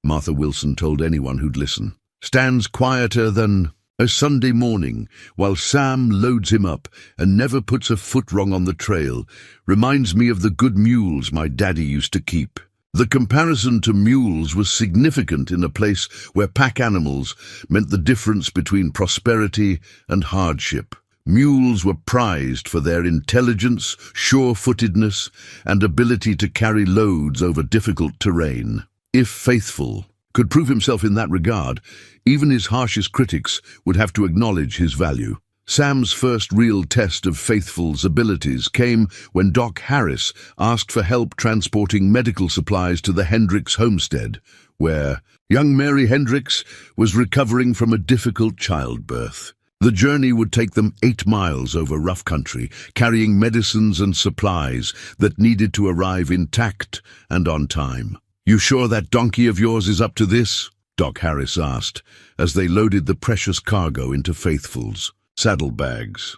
Martha Wilson told anyone who'd listen. "Stands quieter than a Sunday morning while Sam loads him up and never puts a foot wrong on the trail. Reminds me of the good mules my daddy used to keep." The comparison to mules was significant in a place where pack animals meant the difference between prosperity and hardship. Mules were prized for their intelligence, sure-footedness, and ability to carry loads over difficult terrain. If Faithful could prove himself in that regard, even his harshest critics would have to acknowledge his value. Sam's first real test of Faithful's abilities came when Doc Harris asked for help transporting medical supplies to the Hendricks homestead, where young Mary Hendricks was recovering from a difficult childbirth. The journey would take them 8 miles over rough country, carrying medicines and supplies that needed to arrive intact and on time. "You sure that donkey of yours is up to this?" Doc Harris asked, as they loaded the precious cargo into Faithful's saddlebags.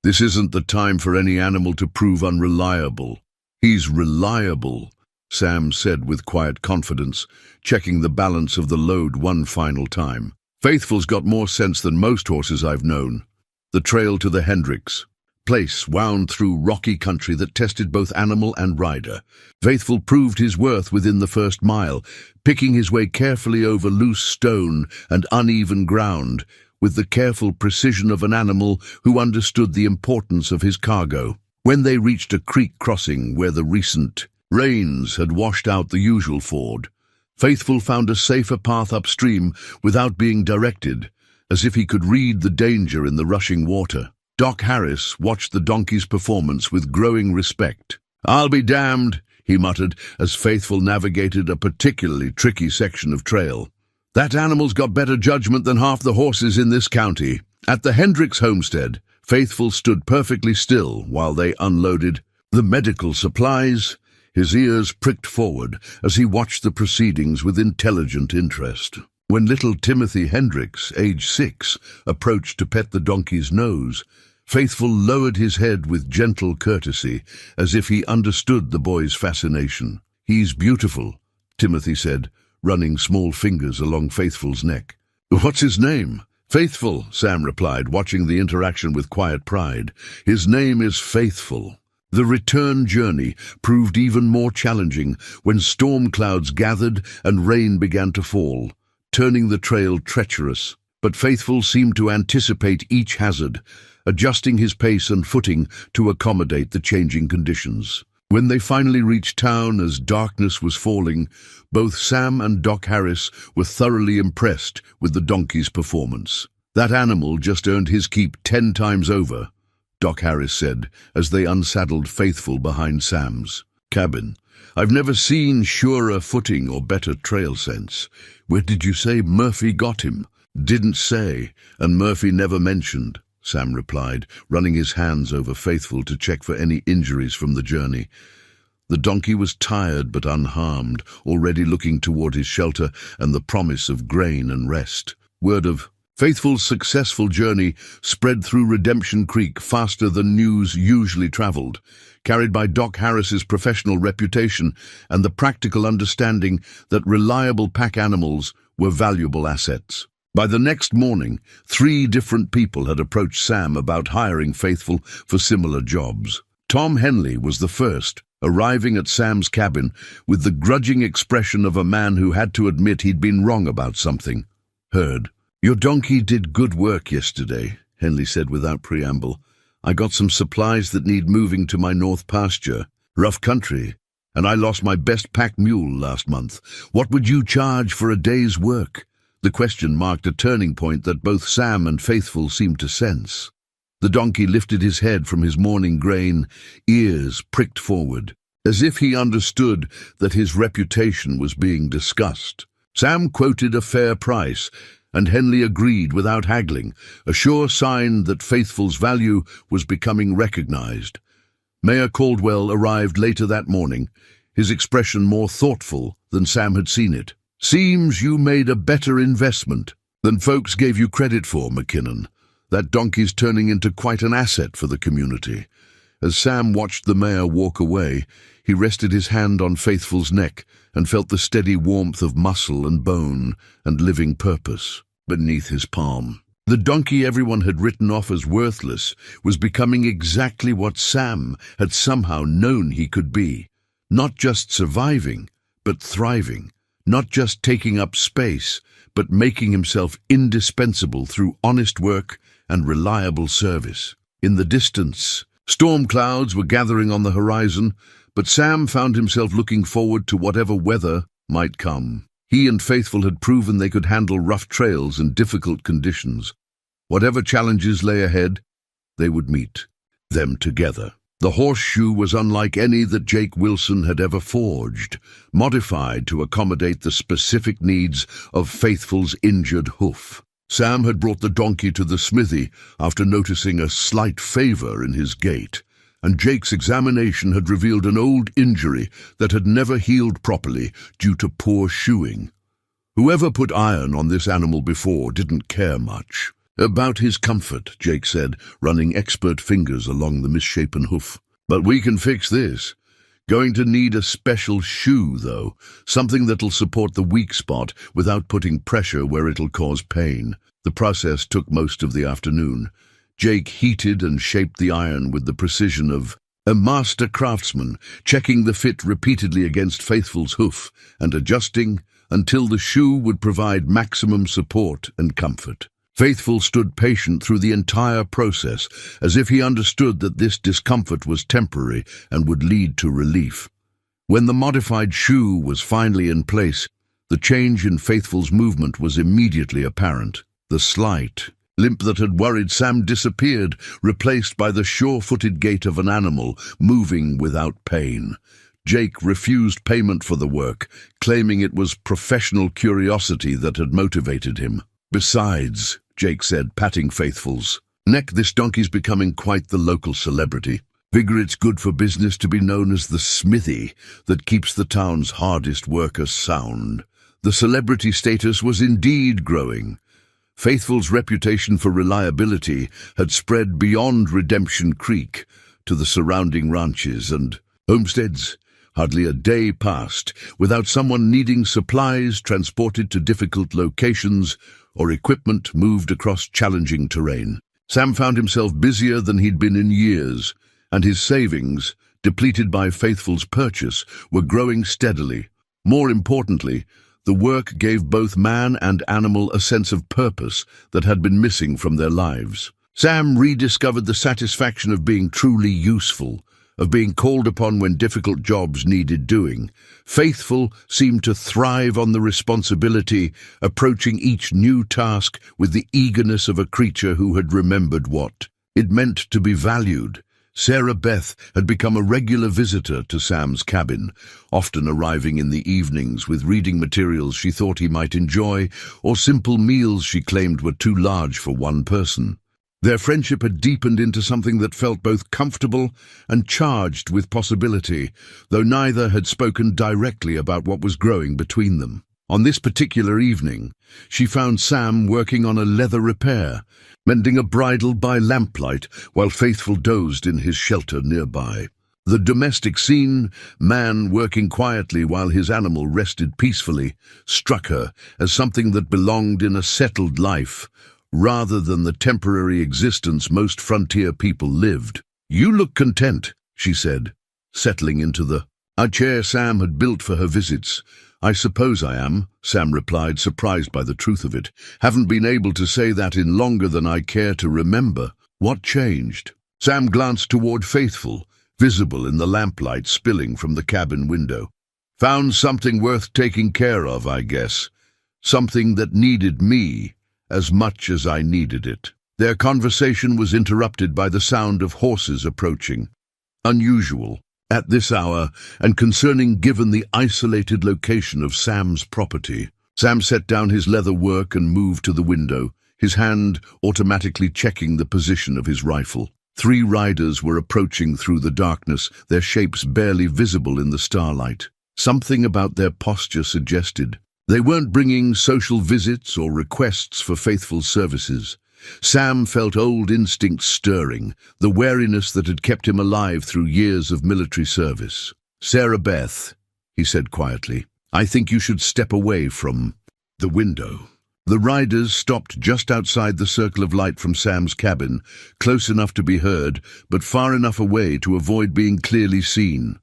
"This isn't the time for any animal to prove unreliable." "He's reliable," Sam said with quiet confidence, checking the balance of the load one final time. "Faithful's got more sense than most horses I've known." The trail to the Hendricks place wound through rocky country that tested both animal and rider. Faithful proved his worth within the first mile, picking his way carefully over loose stone and uneven ground, with the careful precision of an animal who understood the importance of his cargo. When they reached a creek crossing where the recent rains had washed out the usual ford, Faithful found a safer path upstream without being directed, as if he could read the danger in the rushing water. Doc Harris watched the donkey's performance with growing respect. "I'll be damned," he muttered as Faithful navigated a particularly tricky section of trail. "That animal's got better judgment than half the horses in this county." At the Hendricks homestead, Faithful stood perfectly still while they unloaded the medical supplies, his ears pricked forward as he watched the proceedings with intelligent interest. When little Timothy Hendricks, age 6, approached to pet the donkey's nose, Faithful lowered his head with gentle courtesy, as if he understood the boy's fascination. "He's beautiful," Timothy said, running small fingers along Faithful's neck. "What's his name?" "Faithful," Sam replied, watching the interaction with quiet pride. "His name is Faithful." The return journey proved even more challenging when storm clouds gathered and rain began to fall, turning the trail treacherous. But Faithful seemed to anticipate each hazard, adjusting his pace and footing to accommodate the changing conditions. When they finally reached town as darkness was falling, both Sam and Doc Harris were thoroughly impressed with the donkey's performance. "That animal just earned his keep 10 times over," Doc Harris said as they unsaddled Faithful behind Sam's cabin. "I've never seen surer footing or better trail sense." "Where did you say Murphy got him?" "Didn't say, and Murphy never mentioned," Sam replied, running his hands over Faithful to check for any injuries from the journey. The donkey was tired but unharmed, already looking toward his shelter and the promise of grain and rest. Word of Faithful's successful journey spread through Redemption Creek faster than news usually traveled, carried by Doc Harris's professional reputation and the practical understanding that reliable pack animals were valuable assets. By the next morning, 3 different people had approached Sam about hiring Faithful for similar jobs. Tom Henley was the first, arriving at Sam's cabin with the grudging expression of a man who had to admit he'd been wrong about something. "Heard. Your donkey did good work yesterday," Henley said without preamble. "I got some supplies that need moving to my north pasture, rough country, and I lost my best pack mule last month. What would you charge for a day's work?" The question marked a turning point that both Sam and Faithful seemed to sense. The donkey lifted his head from his morning grain, ears pricked forward, as if he understood that his reputation was being discussed. Sam quoted a fair price, and Henley agreed without haggling, a sure sign that Faithful's value was becoming recognized. Mayor Caldwell arrived later that morning, his expression more thoughtful than Sam had seen it. "Seems you made a better investment than folks gave you credit for, McKinnon. That donkey's turning into quite an asset for the community." As Sam watched the mayor walk away, he rested his hand on Faithful's neck and felt the steady warmth of muscle and bone and living purpose beneath his palm. The donkey everyone had written off as worthless was becoming exactly what Sam had somehow known he could be. Not just surviving, but thriving. Not just taking up space, but making himself indispensable through honest work and reliable service. In the distance, storm clouds were gathering on the horizon, but Sam found himself looking forward to whatever weather might come. He and Faithful had proven they could handle rough trails and difficult conditions. Whatever challenges lay ahead, they would meet them together. The horseshoe was unlike any that Jake Wilson had ever forged, modified to accommodate the specific needs of Faithful's injured hoof. Sam had brought the donkey to the smithy after noticing a slight favor in his gait, and Jake's examination had revealed an old injury that had never healed properly due to poor shoeing. Whoever put iron on this animal before didn't care much about his comfort, Jake said, running expert fingers along the misshapen hoof. But we can fix this. Going to need a special shoe, though, something that'll support the weak spot without putting pressure where it'll cause pain. The process took most of the afternoon. Jake heated and shaped the iron with the precision of a master craftsman, checking the fit repeatedly against Faithful's hoof and adjusting until the shoe would provide maximum support and comfort. Faithful stood patient through the entire process, as if he understood that this discomfort was temporary and would lead to relief. When the modified shoe was finally in place, the change in Faithful's movement was immediately apparent. The slight limp that had worried Sam disappeared, replaced by the sure-footed gait of an animal moving without pain. Jake refused payment for the work, claiming it was professional curiosity that had motivated him. Besides, Jake said, patting Faithful's neck, this donkey's becoming quite the local celebrity. Figure it's good for business to be known as the smithy that keeps the town's hardest workers sound. The celebrity status was indeed growing. Faithful's reputation for reliability had spread beyond Redemption Creek to the surrounding ranches and homesteads. Hardly a day passed without someone needing supplies transported to difficult locations or equipment moved across challenging terrain. Sam found himself busier than he'd been in years, and his savings, depleted by Faithful's purchase, were growing steadily. More importantly, the work gave both man and animal a sense of purpose that had been missing from their lives. Sam rediscovered the satisfaction of being truly useful, of being called upon when difficult jobs needed doing. Faithful seemed to thrive on the responsibility, approaching each new task with the eagerness of a creature who had remembered what it meant to be valued. Sarah Beth had become a regular visitor to Sam's cabin, often arriving in the evenings with reading materials she thought he might enjoy, or simple meals she claimed were too large for one person. Their friendship had deepened into something that felt both comfortable and charged with possibility, though neither had spoken directly about what was growing between them. On this particular evening, she found Sam working on a leather repair, mending a bridle by lamplight while Faithful dozed in his shelter nearby. The domestic scene, man working quietly while his animal rested peacefully, struck her as something that belonged in a settled life, rather than the temporary existence most frontier people lived. "You look content," she said, settling into a chair Sam had built for her visits. "I suppose I am," Sam replied, surprised by the truth of it. "Haven't been able to say that in longer than I care to remember. What changed?" Sam glanced toward Faithful, visible in the lamplight spilling from the cabin window. "Found something worth taking care of, I guess. Something that needed me as much as I needed it." Their conversation was interrupted by the sound of horses approaching. Unusual at this hour, and concerning given the isolated location of Sam's property. Sam set down his leather work and moved to the window, his hand automatically checking the position of his rifle. 3 riders were approaching through the darkness, their shapes barely visible in the starlight. Something about their posture suggested they weren't bringing social visits or requests for Faithful services. Sam felt old instincts stirring, the wariness that had kept him alive through years of military service. "Sarah Beth," he said quietly, "I think you should step away from the window." The riders stopped just outside the circle of light from Sam's cabin, close enough to be heard, but far enough away to avoid being clearly seen.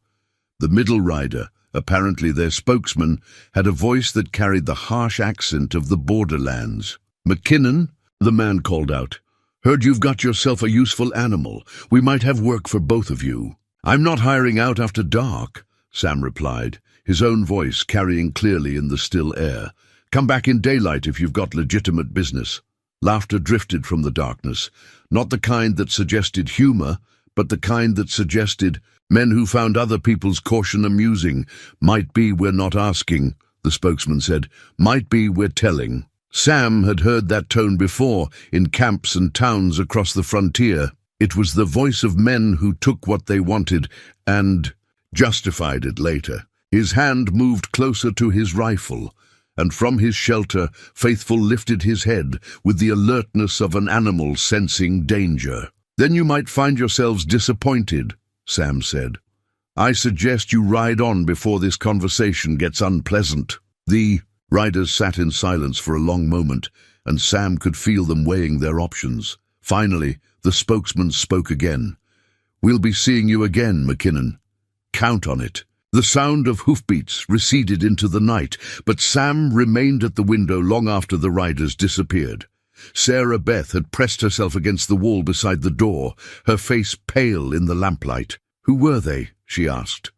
The middle rider, apparently their spokesman, had a voice that carried the harsh accent of the borderlands. "McKinnon," the man called out, "heard you've got yourself a useful animal. We might have work for both of you." "I'm not hiring out after dark," Sam replied, his own voice carrying clearly in the still air. "Come back in daylight if you've got legitimate business." Laughter drifted from the darkness, not the kind that suggested humor, but the kind that suggested men who found other people's caution amusing. "Might be we're not asking," the spokesman said. "Might be we're telling." Sam had heard that tone before, in camps and towns across the frontier. It was the voice of men who took what they wanted and justified it later. His hand moved closer to his rifle, and from his shelter, Faithful lifted his head with the alertness of an animal sensing danger. "Then you might find yourselves disappointed," Sam said. "I suggest you ride on before this conversation gets unpleasant." The riders sat in silence for a long moment, and Sam could feel them weighing their options. Finally, the spokesman spoke again. "We'll be seeing you again, McKinnon. Count on it." The sound of hoofbeats receded into the night, but Sam remained at the window long after the riders disappeared. Sarah Beth had pressed herself against the wall beside the door, her face pale in the lamplight. "Who were they?" she asked.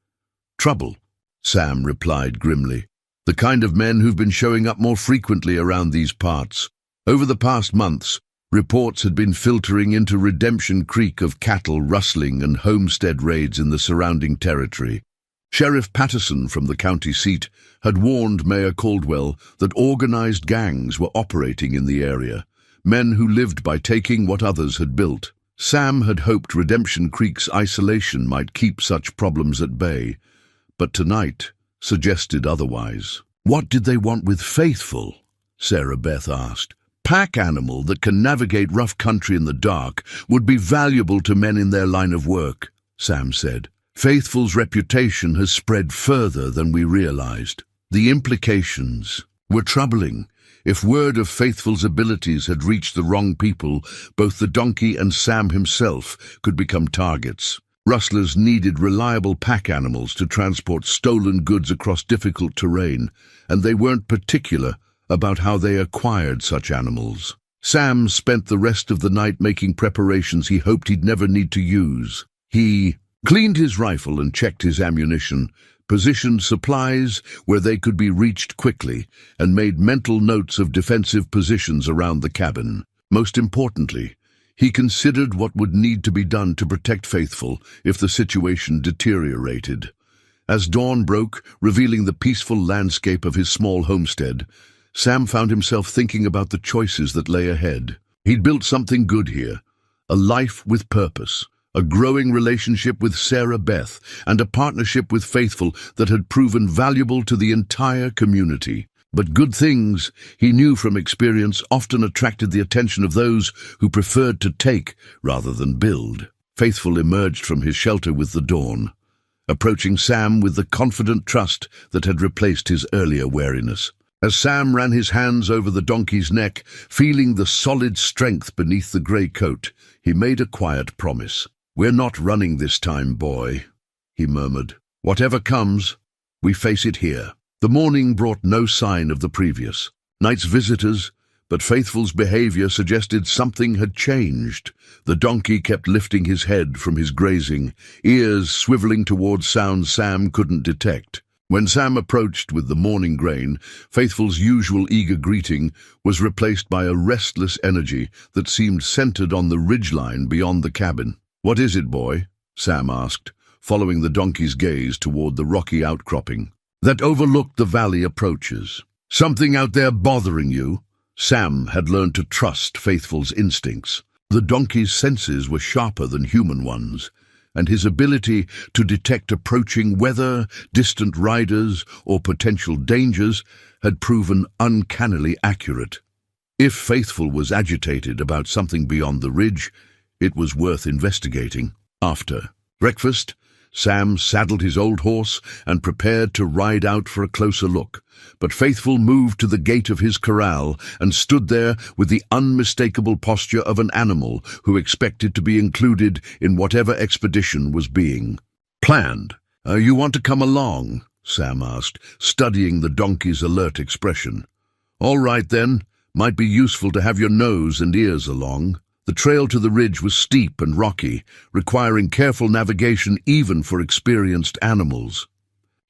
"Trouble," Sam replied grimly. "The kind of men who've been showing up more frequently around these parts. Over the past months, reports had been filtering into Redemption Creek of cattle rustling and homestead raids in the surrounding territory. Sheriff Patterson from the county seat had warned Mayor Caldwell that organized gangs were operating in the area, men who lived by taking what others had built. Sam had hoped Redemption Creek's isolation might keep such problems at bay, but tonight suggested otherwise. "What did they want with Faithful?" Sarah Beth asked. "Pack animal that can navigate rough country in the dark would be valuable to men in their line of work," Sam said. "Faithful's reputation has spread further than we realized." The implications were troubling. If word of Faithful's abilities had reached the wrong people, both the donkey and Sam himself could become targets. Rustlers needed reliable pack animals to transport stolen goods across difficult terrain, and they weren't particular about how they acquired such animals. Sam spent the rest of the night making preparations he hoped he'd never need to use. He cleaned his rifle and checked his ammunition, positioned supplies where they could be reached quickly, and made mental notes of defensive positions around the cabin. Most importantly, he considered what would need to be done to protect Faithful if the situation deteriorated. As dawn broke, revealing the peaceful landscape of his small homestead, Sam found himself thinking about the choices that lay ahead. He'd built something good here, a life with purpose, a growing relationship with Sarah Beth, and a partnership with Faithful that had proven valuable to the entire community. But good things, he knew from experience, often attracted the attention of those who preferred to take rather than build. Faithful emerged from his shelter with the dawn, approaching Sam with the confident trust that had replaced his earlier wariness. As Sam ran his hands over the donkey's neck, feeling the solid strength beneath the grey coat, he made a quiet promise. "We're not running this time, boy," he murmured. "Whatever comes, we face it here." The morning brought no sign of the previous night's visitors, but Faithful's behavior suggested something had changed. The donkey kept lifting his head from his grazing, ears swiveling towards sounds Sam couldn't detect. When Sam approached with the morning grain, Faithful's usual eager greeting was replaced by a restless energy that seemed centered on the ridgeline beyond the cabin. "What is it, boy?" Sam asked, following the donkey's gaze toward the rocky outcropping that overlooked the valley approaches. "Something out there bothering you?" Sam had learned to trust Faithful's instincts. The donkey's senses were sharper than human ones, and his ability to detect approaching weather, distant riders, or potential dangers had proven uncannily accurate. If Faithful was agitated about something beyond the ridge, it was worth investigating. After breakfast, Sam saddled his old horse and prepared to ride out for a closer look, but Faithful moved to the gate of his corral and stood there with the unmistakable posture of an animal who expected to be included in whatever expedition was being planned. "You want to come along?" Sam asked, studying the donkey's alert expression. "All right then, might be useful to have your nose and ears along." The trail to the ridge was steep and rocky, requiring careful navigation even for experienced animals.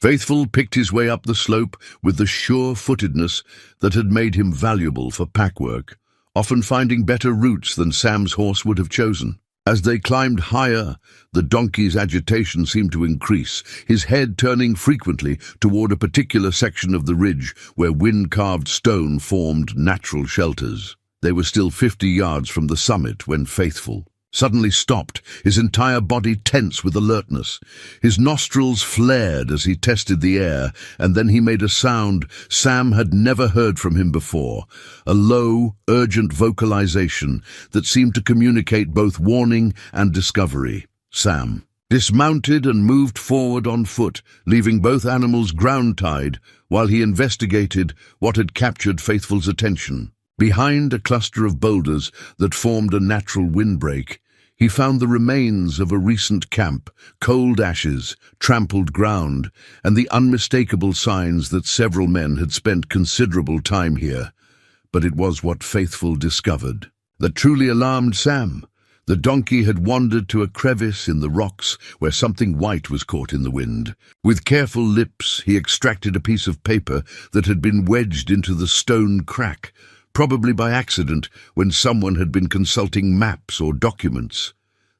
Faithful picked his way up the slope with the sure-footedness that had made him valuable for pack work, often finding better routes than Sam's horse would have chosen. As they climbed higher, the donkey's agitation seemed to increase, his head turning frequently toward a particular section of the ridge where wind-carved stone formed natural shelters. They were still 50 yards from the summit when Faithful suddenly stopped, his entire body tense with alertness. His nostrils flared as he tested the air, and then he made a sound Sam had never heard from him before, a low, urgent vocalization that seemed to communicate both warning and discovery. Sam dismounted and moved forward on foot, leaving both animals ground-tied while he investigated what had captured Faithful's attention. Behind a cluster of boulders that formed a natural windbreak, he found the remains of a recent camp, cold ashes, trampled ground, and the unmistakable signs that several men had spent considerable time here. But it was what Faithful discovered that truly alarmed Sam. The donkey had wandered to a crevice in the rocks where something white was caught in the wind. With careful lips, he extracted a piece of paper that had been wedged into the stone crack, probably by accident when someone had been consulting maps or documents.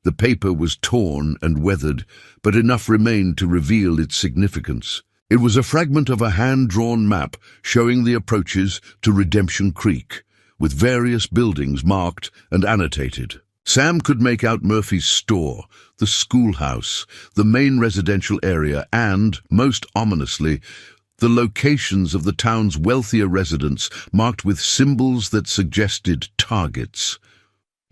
The paper was torn and weathered, but enough remained to reveal its significance. It was a fragment of a hand-drawn map showing the approaches to Redemption Creek, with various buildings marked and annotated. Sam could make out Murphy's store, the schoolhouse, the main residential area, and, most ominously, the locations of the town's wealthier residents marked with symbols that suggested targets.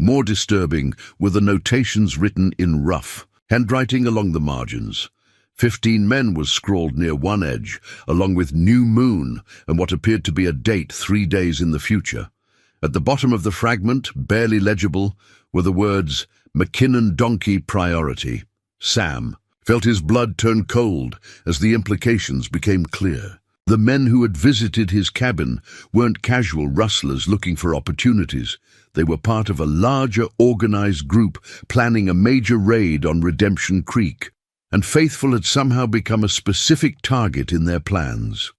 More disturbing were the notations written in rough handwriting along the margins. 15 men was scrawled near one edge, along with New Moon and what appeared to be a date 3 days in the future. At the bottom of the fragment, barely legible, were the words, "McKinnon Donkey Priority." Sam felt his blood turn cold as the implications became clear. The men who had visited his cabin weren't casual rustlers looking for opportunities. They were part of a larger organized group planning a major raid on Redemption Creek, and Faithful had somehow become a specific target in their plans.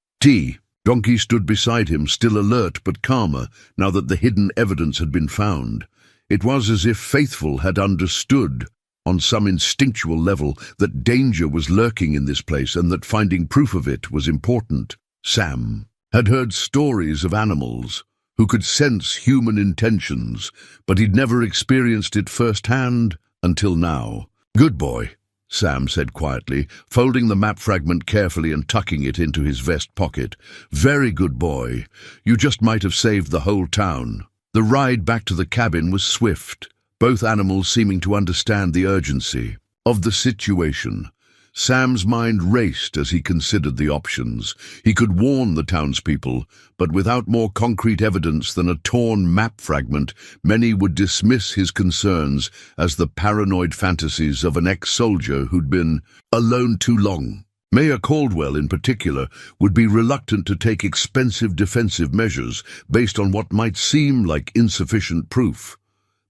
Donkey stood beside him, still alert but calmer now that the hidden evidence had been found. It was as if Faithful had understood on some instinctual level that danger was lurking in this place and that finding proof of it was important. Sam had heard stories of animals who could sense human intentions, but he'd never experienced it firsthand until now. "Good boy," Sam said quietly, folding the map fragment carefully and tucking it into his vest pocket. "Very good boy. You just might have saved the whole town." The ride back to the cabin was swift, both animals seeming to understand the urgency of the situation. Sam's mind raced as he considered the options. He could warn the townspeople, but without more concrete evidence than a torn map fragment, many would dismiss his concerns as the paranoid fantasies of an ex-soldier who'd been alone too long. Mayor Caldwell, in particular, would be reluctant to take expensive defensive measures based on what might seem like insufficient proof.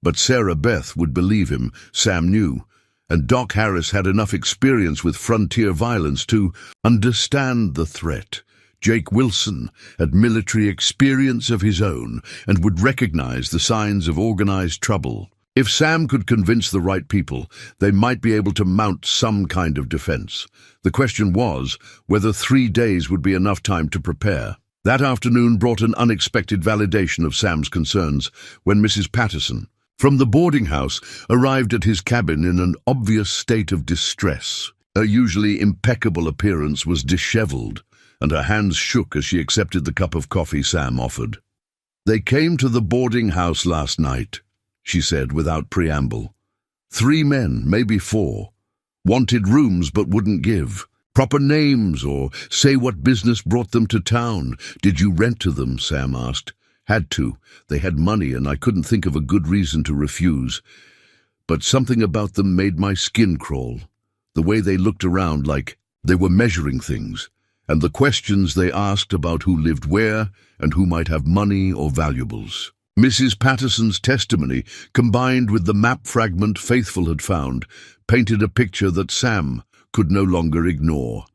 But Sarah Beth would believe him, Sam knew, and Doc Harris had enough experience with frontier violence to understand the threat. Jake Wilson had military experience of his own and would recognize the signs of organized trouble. If Sam could convince the right people, they might be able to mount some kind of defense. The question was whether 3 days would be enough time to prepare. That afternoon brought an unexpected validation of Sam's concerns when Mrs. Patterson, from the boarding house, arrived at his cabin in an obvious state of distress. Her usually impeccable appearance was disheveled, and her hands shook as she accepted the cup of coffee Sam offered. "They came to the boarding house last night," she said without preamble. 3 men, maybe 4. Wanted rooms but wouldn't give. Proper names or say what business brought them to town. "Did you rent to them?" Sam asked. "Had to. They had money and I couldn't think of a good reason to refuse. But something about them made my skin crawl. The way they looked around like they were measuring things, and the questions they asked about who lived where and who might have money or valuables." Mrs. Patterson's testimony, combined with the map fragment Faithful had found, painted a picture that Sam could no longer ignore.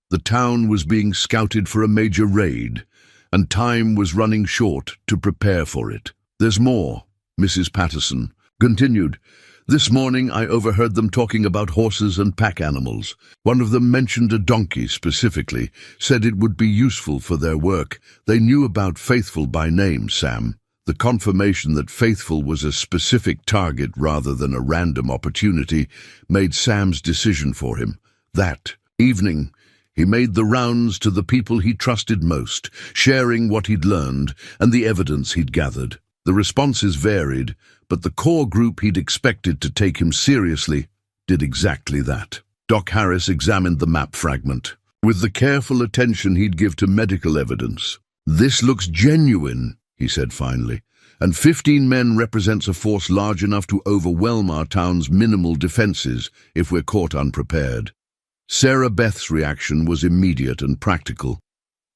The town was being scouted for a major raid, and time was running short to prepare for it. There's more, Mrs. Patterson continued. This morning I overheard them talking about horses and pack animals. One of them mentioned a donkey specifically, said it would be useful for their work. They knew about Faithful by name, Sam. The confirmation that Faithful was a specific target rather than a random opportunity made Sam's decision for him. That evening, he made the rounds to the people he trusted most, sharing what he'd learned and the evidence he'd gathered. The responses varied, but the core group he'd expected to take him seriously did exactly that. Doc Harris examined the map fragment with the careful attention he'd give to medical evidence. "This looks genuine," he said finally, "and 15 men represents a force large enough to overwhelm our town's minimal defenses if we're caught unprepared." Sarah Beth's reaction was immediate and practical.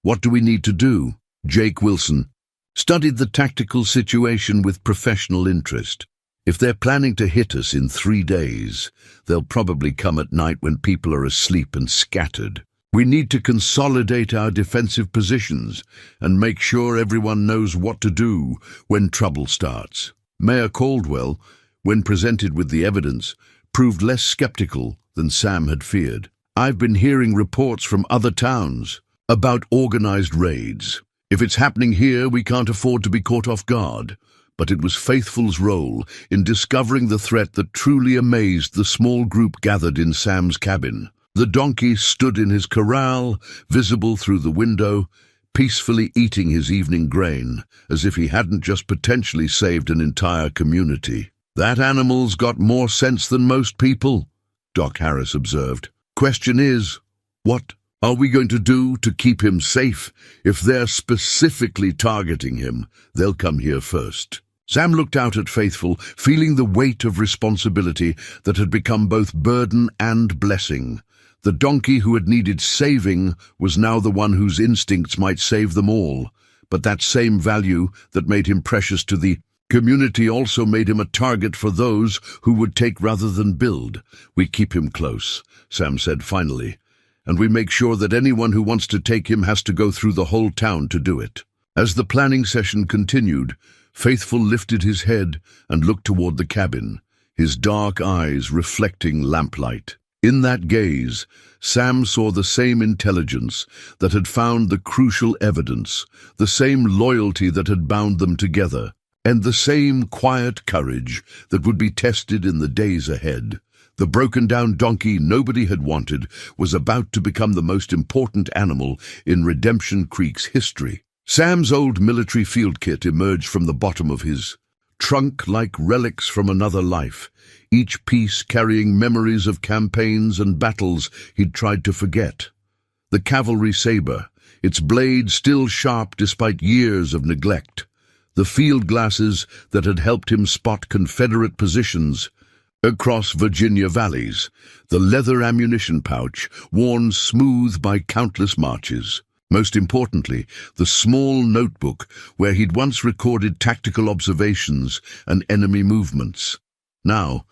"What do we need to do?" Jake Wilson studied the tactical situation with professional interest. "If they're planning to hit us in 3 days, they'll probably come at night when people are asleep and scattered. We need to consolidate our defensive positions and make sure everyone knows what to do when trouble starts." Mayor Caldwell, when presented with the evidence, proved less skeptical than Sam had feared. "I've been hearing reports from other towns about organized raids. If it's happening here, we can't afford to be caught off guard." But it was Faithful's role in discovering the threat that truly amazed the small group gathered in Sam's cabin. The donkey stood in his corral, visible through the window, peacefully eating his evening grain, as if he hadn't just potentially saved an entire community. "That animal's got more sense than most people," Doc Harris observed. "Question is, what are we going to do to keep him safe? If they're specifically targeting him, they'll come here first." Sam looked out at Faithful, feeling the weight of responsibility that had become both burden and blessing. The donkey who had needed saving was now the one whose instincts might save them all. But that same value that made him precious to the community also made him a target for those who would take rather than build. "We keep him close," Sam said finally, "and we make sure that anyone who wants to take him has to go through the whole town to do it." As the planning session continued, Faithful lifted his head and looked toward the cabin, his dark eyes reflecting lamplight. In that gaze, Sam saw the same intelligence that had found the crucial evidence, the same loyalty that had bound them together, and the same quiet courage that would be tested in the days ahead. The broken-down donkey nobody had wanted was about to become the most important animal in Redemption Creek's history. Sam's old military field kit emerged from the bottom of his trunk like relics from another life, each piece carrying memories of campaigns and battles he'd tried to forget. The cavalry saber, its blade still sharp despite years of neglect. The field glasses that had helped him spot Confederate positions across Virginia valleys. The leather ammunition pouch, worn smooth by countless marches. Most importantly, the small notebook where he'd once recorded tactical observations and enemy movements. Now,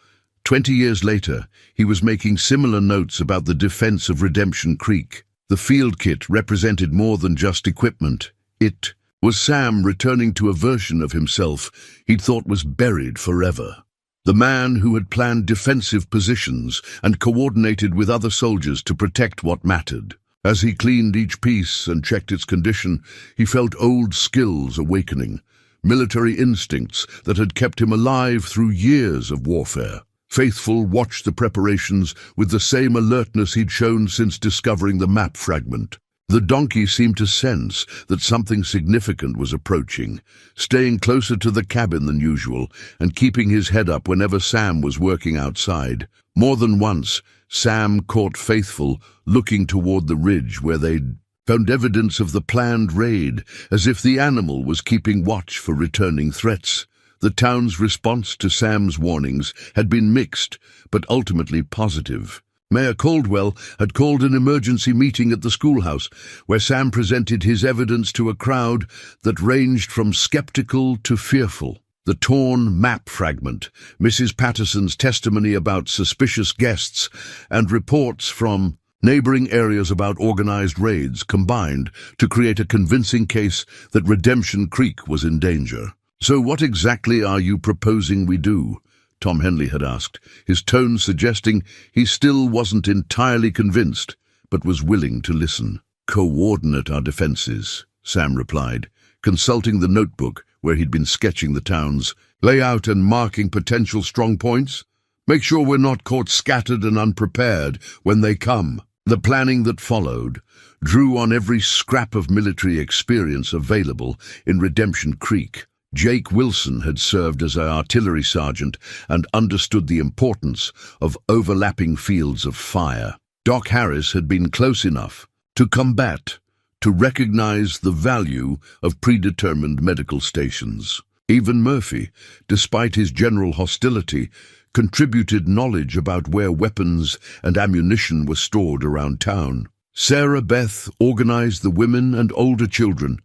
20 years later, he was making similar notes about the defense of Redemption Creek. The field kit represented more than just equipment. It was Sam returning to a version of himself he'd thought was buried forever. The man who had planned defensive positions and coordinated with other soldiers to protect what mattered. As he cleaned each piece and checked its condition, he felt old skills awakening, military instincts that had kept him alive through years of warfare. Faithful watched the preparations with the same alertness he'd shown since discovering the map fragment. The donkey seemed to sense that something significant was approaching, staying closer to the cabin than usual and keeping his head up whenever Sam was working outside. More than once, Sam caught Faithful looking toward the ridge where they'd found evidence of the planned raid, as if the animal was keeping watch for returning threats. The town's response to Sam's warnings had been mixed, but ultimately positive. Mayor Caldwell had called an emergency meeting at the schoolhouse, where Sam presented his evidence to a crowd that ranged from skeptical to fearful. The torn map fragment, Mrs. Patterson's testimony about suspicious guests, and reports from neighboring areas about organized raids combined to create a convincing case that Redemption Creek was in danger. "So what exactly are you proposing we do?" Tom Henley had asked, his tone suggesting he still wasn't entirely convinced, but was willing to listen. "Coordinate our defenses," Sam replied, consulting the notebook where he'd been sketching the town's layout and marking potential strong points. "Make sure we're not caught scattered and unprepared when they come." The planning that followed drew on every scrap of military experience available in Redemption Creek. Jake Wilson had served as an artillery sergeant and understood the importance of overlapping fields of fire. Doc Harris had been close enough to combat, to recognize the value of predetermined medical stations. Even Murphy, despite his general hostility, contributed knowledge about where weapons and ammunition were stored around town. Sarah Beth organized the women and older children,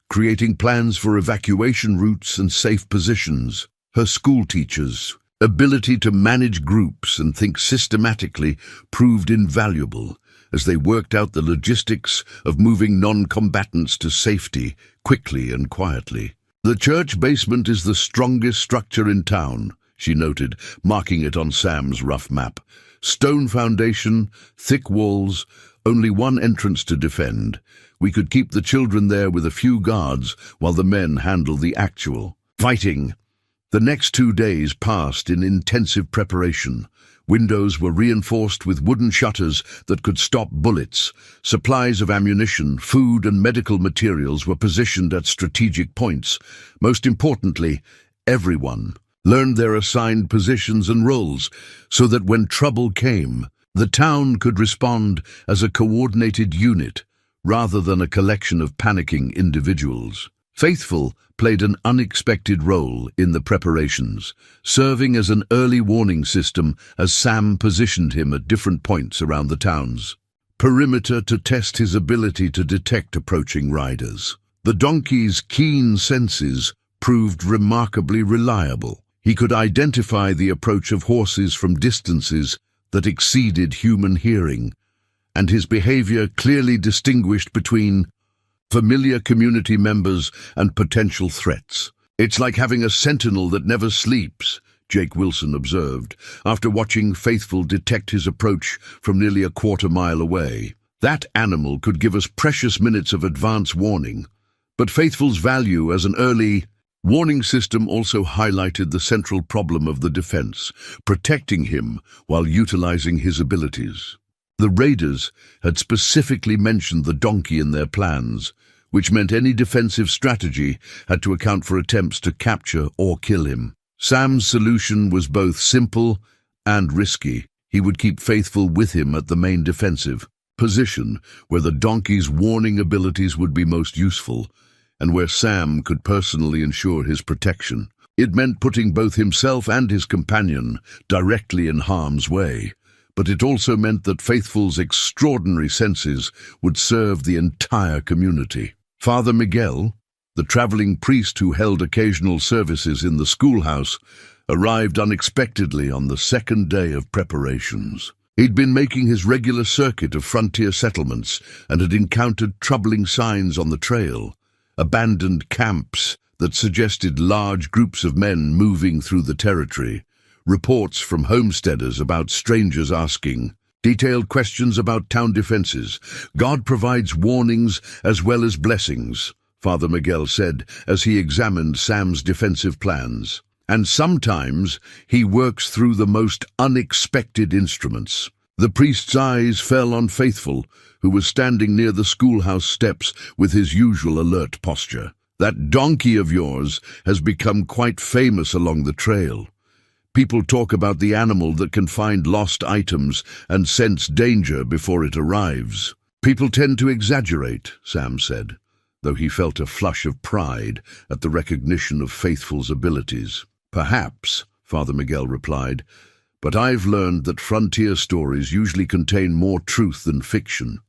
creating plans for evacuation routes and safe positions. Her school teachers' ability to manage groups and think systematically proved invaluable as they worked out the logistics of moving non-combatants to safety quickly and quietly. "The church basement is the strongest structure in town," she noted, marking it on Sam's rough map. "Stone foundation, thick walls, only one entrance to defend. We could keep the children there with a few guards while the men handle the actual fighting." The next 2 days passed in intensive preparation. Windows were reinforced with wooden shutters that could stop bullets. Supplies of ammunition, food, and medical materials were positioned at strategic points. Most importantly, everyone learned their assigned positions and roles so that when trouble came, the town could respond as a coordinated unit rather than a collection of panicking individuals. Faithful played an unexpected role in the preparations, serving as an early warning system as Sam positioned him at different points around the town's perimeter to test his ability to detect approaching riders. The donkey's keen senses proved remarkably reliable. He could identify the approach of horses from distances that exceeded human hearing, and his behavior clearly distinguished between familiar community members and potential threats. "It's like having a sentinel that never sleeps," Jake Wilson observed, after watching Faithful detect his approach from nearly a quarter-mile away. "That animal could give us precious minutes of advance warning." But Faithful's value as an early warning system also highlighted the central problem of the defense, protecting him while utilizing his abilities. The raiders had specifically mentioned the donkey in their plans, which meant any defensive strategy had to account for attempts to capture or kill him. Sam's solution was both simple and risky. He would keep Faithful with him at the main defensive position, where the donkey's warning abilities would be most useful, and where Sam could personally ensure his protection. It meant putting both himself and his companion directly in harm's way, but it also meant that Faithful's extraordinary senses would serve the entire community. Father Miguel, the traveling priest who held occasional services in the schoolhouse, arrived unexpectedly on the second day of preparations. He'd been making his regular circuit of frontier settlements and had encountered troubling signs on the trail. Abandoned camps that suggested large groups of men moving through the territory, reports from homesteaders about strangers asking detailed questions about town defenses. "God provides warnings as well as blessings," Father Miguel said as he examined Sam's defensive plans. "And sometimes he works through the most unexpected instruments." The priest's eyes fell on Faithful, who was standing near the schoolhouse steps with his usual alert posture. "That donkey of yours has become quite famous along the trail. People talk about the animal that can find lost items and sense danger before it arrives." "People tend to exaggerate," Sam said, though he felt a flush of pride at the recognition of Faithful's abilities. "Perhaps," Father Miguel replied, "but I've learned that frontier stories usually contain more truth than fiction.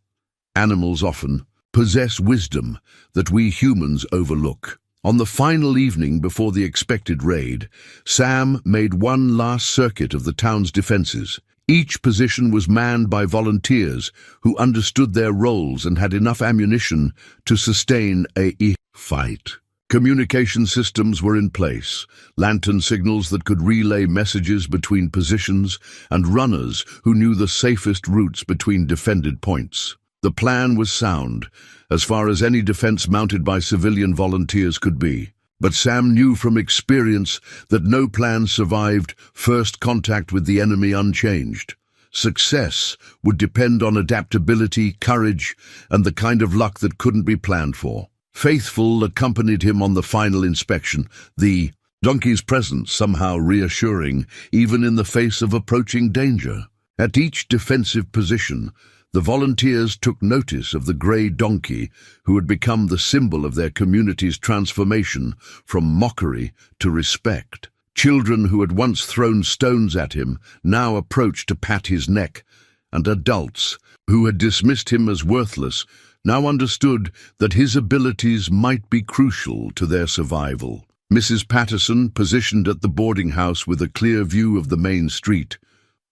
Animals often possess wisdom that we humans overlook." On the final evening before the expected raid, Sam made one last circuit of the town's defenses. Each position was manned by volunteers who understood their roles and had enough ammunition to sustain a fight. Communication systems were in place, lantern signals that could relay messages between positions, and runners who knew the safest routes between defended points. The plan was sound, as far as any defense mounted by civilian volunteers could be. But Sam knew from experience that no plan survived first contact with the enemy unchanged. Success would depend on adaptability, courage, and the kind of luck that couldn't be planned for. Faithful accompanied him on the final inspection, the donkey's presence somehow reassuring, even in the face of approaching danger. At each defensive position, the volunteers took notice of the grey donkey, who had become the symbol of their community's transformation from mockery to respect. Children who had once thrown stones at him now approached to pat his neck, and adults who had dismissed him as worthless now understood that his abilities might be crucial to their survival. Mrs. Patterson, positioned at the boarding house with a clear view of the main street,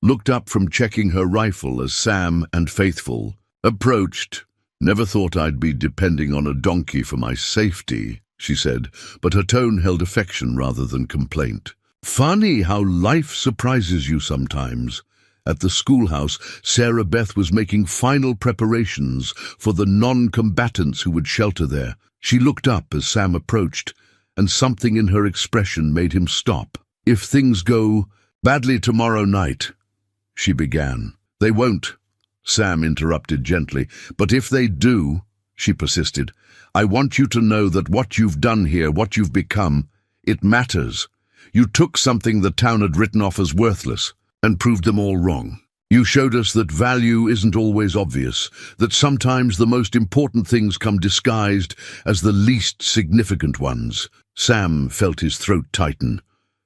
looked up from checking her rifle as Sam and Faithful approached. "Never thought I'd be depending on a donkey for my safety," she said, but her tone held affection rather than complaint. "Funny how life surprises you sometimes." At the schoolhouse, Sarah Beth was making final preparations for the non-combatants who would shelter there. She looked up as Sam approached, and something in her expression made him stop. "If things go badly tomorrow night," she began. "They won't," Sam interrupted gently. "But if they do," she persisted, "I want you to know that what you've done here, what you've become, it matters. You took something the town had written off as worthless and proved them all wrong. You showed us that value isn't always obvious, that sometimes the most important things come disguised as the least significant ones." Sam felt his throat tighten.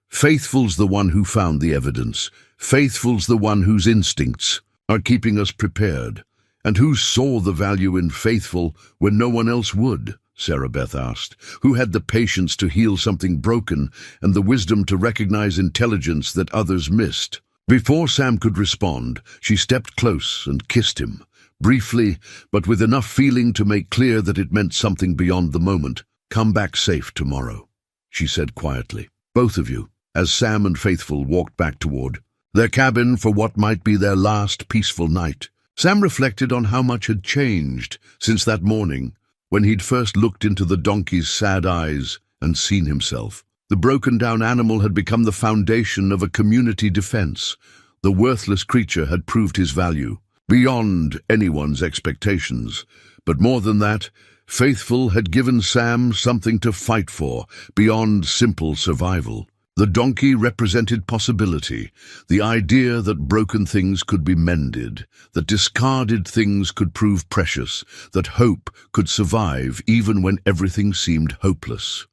Faithful's the one who found the evidence. Faithful's the one whose instincts are keeping us prepared. "And who saw the value in Faithful when no one else would?" Sarah Beth asked. "Who had the patience to heal something broken and the wisdom to recognize intelligence that others missed?" Before Sam could respond, she stepped close and kissed him, briefly, but with enough feeling to make clear that it meant something beyond the moment. "Come back safe tomorrow," she said quietly. "Both of you," as Sam and Faithful walked back toward their cabin for what might be their last peaceful night. Sam reflected on how much had changed since that morning, when he'd first looked into the donkey's sad eyes and seen himself. The broken-down animal had become the foundation of a community defense. The worthless creature had proved his value, beyond anyone's expectations. But more than that, Faithful had given Sam something to fight for, beyond simple survival. The donkey represented possibility, the idea that broken things could be mended, that discarded things could prove precious, that hope could survive even when everything seemed hopeless.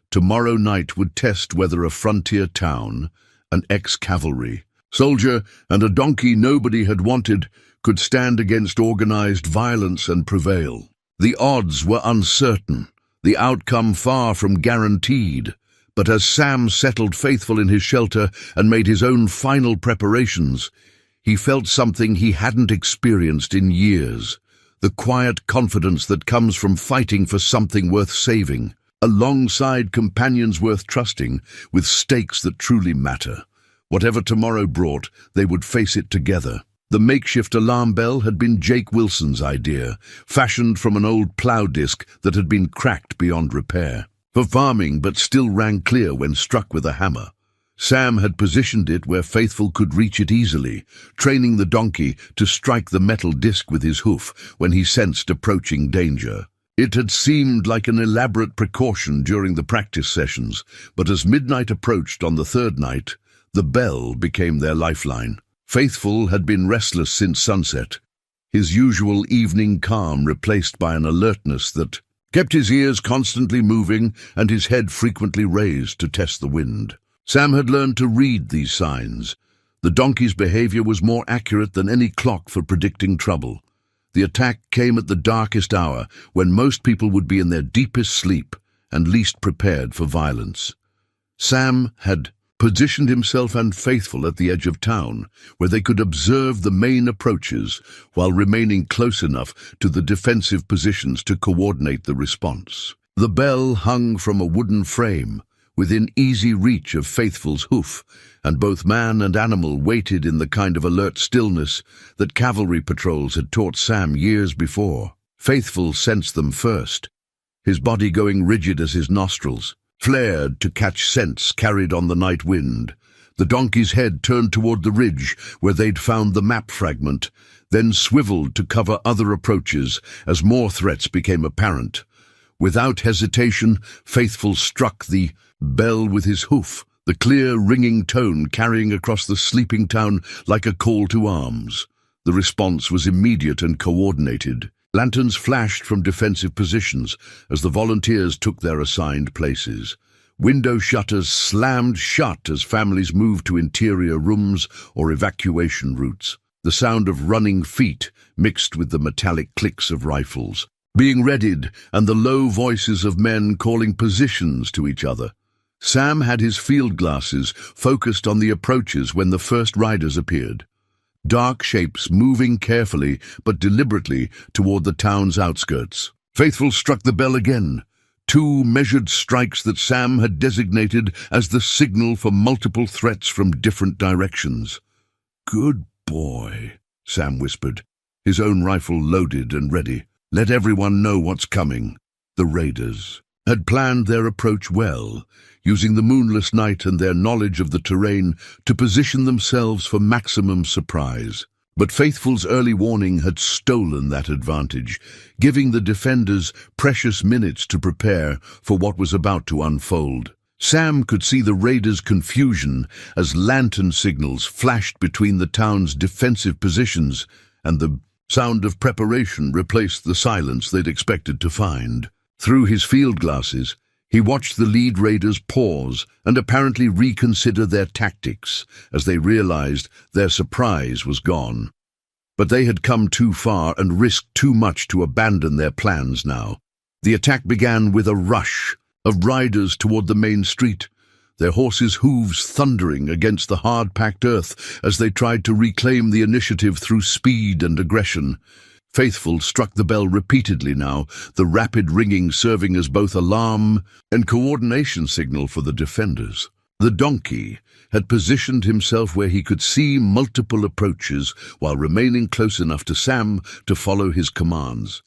Tomorrow night would test whether a frontier town, an ex-cavalry soldier, and a donkey nobody had wanted could stand against organized violence and prevail. The odds were uncertain, the outcome far from guaranteed. But as Sam settled Faithful in his shelter and made his own final preparations, he felt something he hadn't experienced in years. The quiet confidence that comes from fighting for something worth saving, alongside companions worth trusting, with stakes that truly matter. Whatever tomorrow brought, they would face it together. The makeshift alarm bell had been Jake Wilson's idea, fashioned from an old plow disc that had been cracked beyond repair. For farming, but still rang clear when struck with a hammer. Sam had positioned it where Faithful could reach it easily, training the donkey to strike the metal disc with his hoof when he sensed approaching danger. It had seemed like an elaborate precaution during the practice sessions, but as midnight approached on the third night, the bell became their lifeline. Faithful had been restless since sunset, his usual evening calm replaced by an alertness that kept his ears constantly moving and his head frequently raised to test the wind. Sam had learned to read these signs. The donkey's behavior was more accurate than any clock for predicting trouble. The attack came at the darkest hour, when most people would be in their deepest sleep and least prepared for violence. Sam had positioned himself and Faithful at the edge of town, where they could observe the main approaches while remaining close enough to the defensive positions to coordinate the response. The bell hung from a wooden frame, within easy reach of Faithful's hoof, and both man and animal waited in the kind of alert stillness that cavalry patrols had taught Sam years before. Faithful sensed them first, his body going rigid as his nostrils flared to catch scents carried on the night wind. The donkey's head turned toward the ridge where they'd found the map fragment, then swiveled to cover other approaches as more threats became apparent. Without hesitation, Faithful struck the bell with his hoof, the clear, ringing tone carrying across the sleeping town like a call to arms. The response was immediate and coordinated. Lanterns flashed from defensive positions as the volunteers took their assigned places. Window shutters slammed shut as families moved to interior rooms or evacuation routes. The sound of running feet mixed with the metallic clicks of rifles being readied and the low voices of men calling positions to each other. Sam had his field glasses focused on the approaches when the first riders appeared. Dark shapes moving carefully but deliberately toward the town's outskirts. Faithful struck the bell again, 2 measured strikes that Sam had designated as the signal for multiple threats from different directions. "Good boy," Sam whispered, his own rifle loaded and ready. "Let everyone know what's coming." The raiders had planned their approach well, using the moonless night and their knowledge of the terrain to position themselves for maximum surprise. But Faithful's early warning had stolen that advantage, giving the defenders precious minutes to prepare for what was about to unfold. Sam could see the raiders' confusion as lantern signals flashed between the town's defensive positions, and the sound of preparation replaced the silence they'd expected to find. Through his field glasses, he watched the lead raiders pause and apparently reconsider their tactics as they realized their surprise was gone. But they had come too far and risked too much to abandon their plans now. The attack began with a rush of riders toward the main street, their horses' hooves thundering against the hard-packed earth as they tried to reclaim the initiative through speed and aggression. Faithful struck the bell repeatedly now, the rapid ringing serving as both alarm and coordination signal for the defenders. The donkey had positioned himself where he could see multiple approaches while remaining close enough to Sam to follow his commands,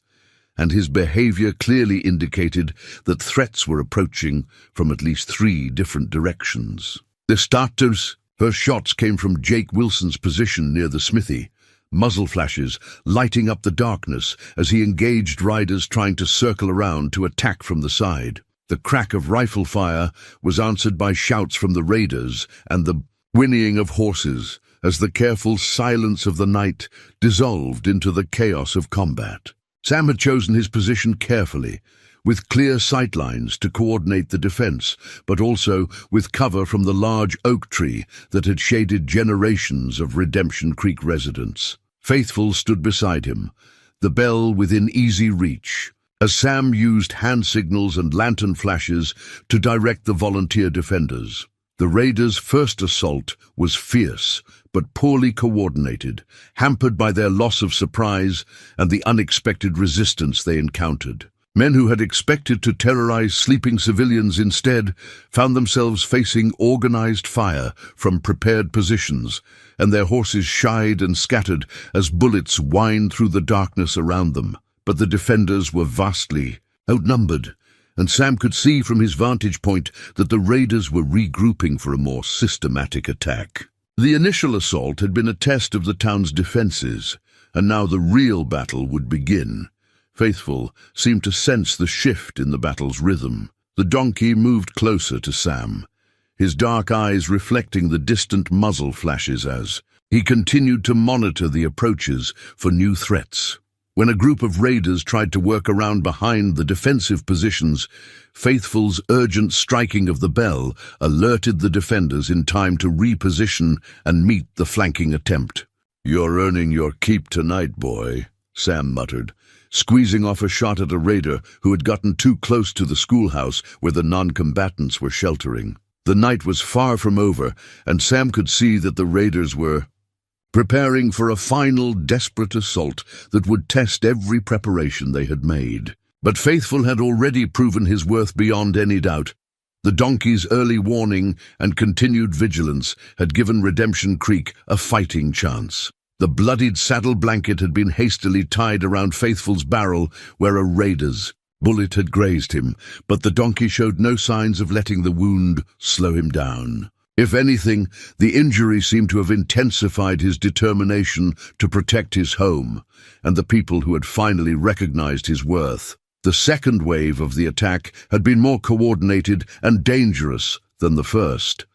and his behavior clearly indicated that threats were approaching from at least 3 different directions. The starters' first shots came from Jake Wilson's position near the smithy, muzzle flashes lighting up the darkness as he engaged riders trying to circle around to attack from the side. The crack of rifle fire was answered by shouts from the raiders and the whinnying of horses as the careful silence of the night dissolved into the chaos of combat. Sam had chosen his position carefully, with clear sightlines to coordinate the defense, but also with cover from the large oak tree that had shaded generations of Redemption Creek residents. Faithful stood beside him, the bell within easy reach, as Sam used hand signals and lantern flashes to direct the volunteer defenders. The raiders' first assault was fierce, but poorly coordinated, hampered by their loss of surprise and the unexpected resistance they encountered. Men who had expected to terrorize sleeping civilians instead found themselves facing organized fire from prepared positions, and their horses shied and scattered as bullets whined through the darkness around them. But the defenders were vastly outnumbered, and Sam could see from his vantage point that the raiders were regrouping for a more systematic attack. The initial assault had been a test of the town's defenses, and now the real battle would begin. Faithful seemed to sense the shift in the battle's rhythm. The donkey moved closer to Sam, his dark eyes reflecting the distant muzzle flashes as he continued to monitor the approaches for new threats. When a group of raiders tried to work around behind the defensive positions, Faithful's urgent striking of the bell alerted the defenders in time to reposition and meet the flanking attempt. "You're earning your keep tonight, boy," Sam muttered, squeezing off a shot at a raider who had gotten too close to the schoolhouse where the non-combatants were sheltering. The night was far from over, and Sam could see that the raiders were preparing for a final desperate assault that would test every preparation they had made. But Faithful had already proven his worth beyond any doubt. The donkey's early warning and continued vigilance had given Redemption Creek a fighting chance. The bloodied saddle blanket had been hastily tied around Faithful's barrel where a raider's bullet had grazed him, but the donkey showed no signs of letting the wound slow him down. If anything, the injury seemed to have intensified his determination to protect his home and the people who had finally recognized his worth. The second wave of the attack had been more coordinated and dangerous than the first.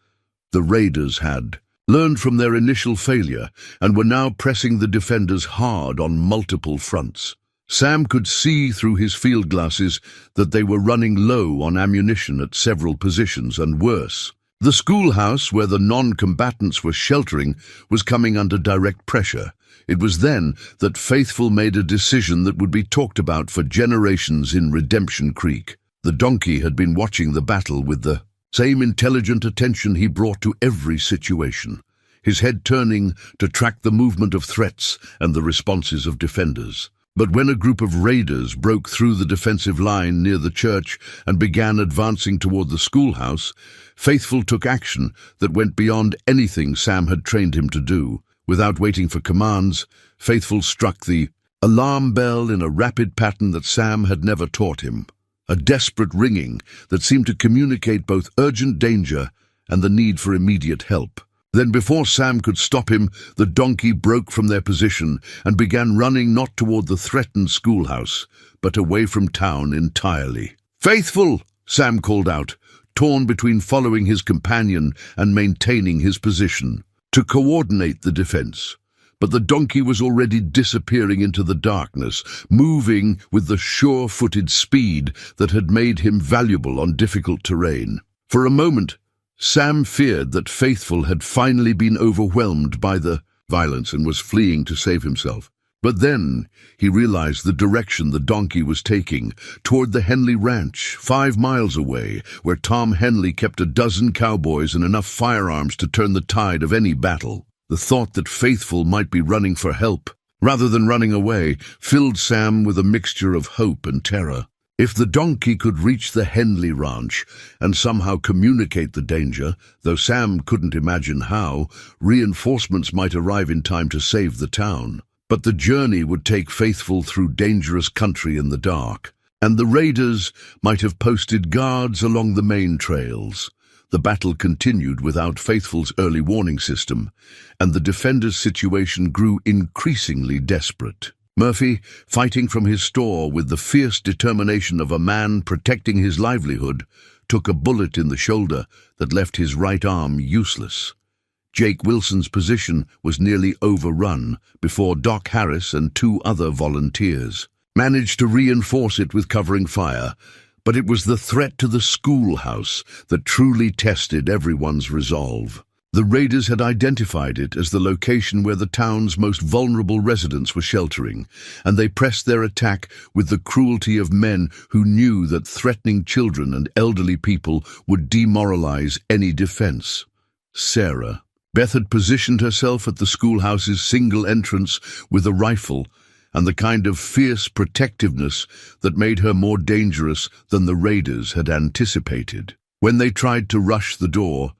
The raiders had learned from their initial failure and were now pressing the defenders hard on multiple fronts. Sam could see through his field glasses that they were running low on ammunition at several positions, and worse, the schoolhouse where the non-combatants were sheltering was coming under direct pressure. It was then that Faithful made a decision that would be talked about for generations in Redemption Creek. The donkey had been watching the battle with the same intelligent attention he brought to every situation, his head turning to track the movement of threats and the responses of defenders. But when a group of raiders broke through the defensive line near the church and began advancing toward the schoolhouse, Faithful took action that went beyond anything Sam had trained him to do. Without waiting for commands, Faithful struck the alarm bell in a rapid pattern that Sam had never taught him, a desperate ringing that seemed to communicate both urgent danger and the need for immediate help. Then, before Sam could stop him, the donkey broke from their position and began running not toward the threatened schoolhouse, but away from town entirely. "Faithful!" Sam called out, torn between following his companion and maintaining his position, to coordinate the defense. But the donkey was already disappearing into the darkness, moving with the sure-footed speed that had made him valuable on difficult terrain. For a moment, Sam feared that Faithful had finally been overwhelmed by the violence and was fleeing to save himself. But then he realized the direction the donkey was taking, toward the Henley Ranch, 5 miles away, where Tom Henley kept a dozen cowboys and enough firearms to turn the tide of any battle. The thought that Faithful might be running for help, rather than running away, filled Sam with a mixture of hope and terror. If the donkey could reach the Henley Ranch and somehow communicate the danger, though Sam couldn't imagine how, reinforcements might arrive in time to save the town. But the journey would take Faithful through dangerous country in the dark, and the raiders might have posted guards along the main trails. The battle continued without Faithful's early warning system, and the defenders' situation grew increasingly desperate. Murphy, fighting from his store with the fierce determination of a man protecting his livelihood, took a bullet in the shoulder that left his right arm useless. Jake Wilson's position was nearly overrun before Doc Harris and 2 other volunteers managed to reinforce it with covering fire, but it was the threat to the schoolhouse that truly tested everyone's resolve. The raiders had identified it as the location where the town's most vulnerable residents were sheltering, and they pressed their attack with the cruelty of men who knew that threatening children and elderly people would demoralize any defense. Sarah Beth had positioned herself at the schoolhouse's single entrance with a rifle and the kind of fierce protectiveness that made her more dangerous than the raiders had anticipated. When they tried to rush the door,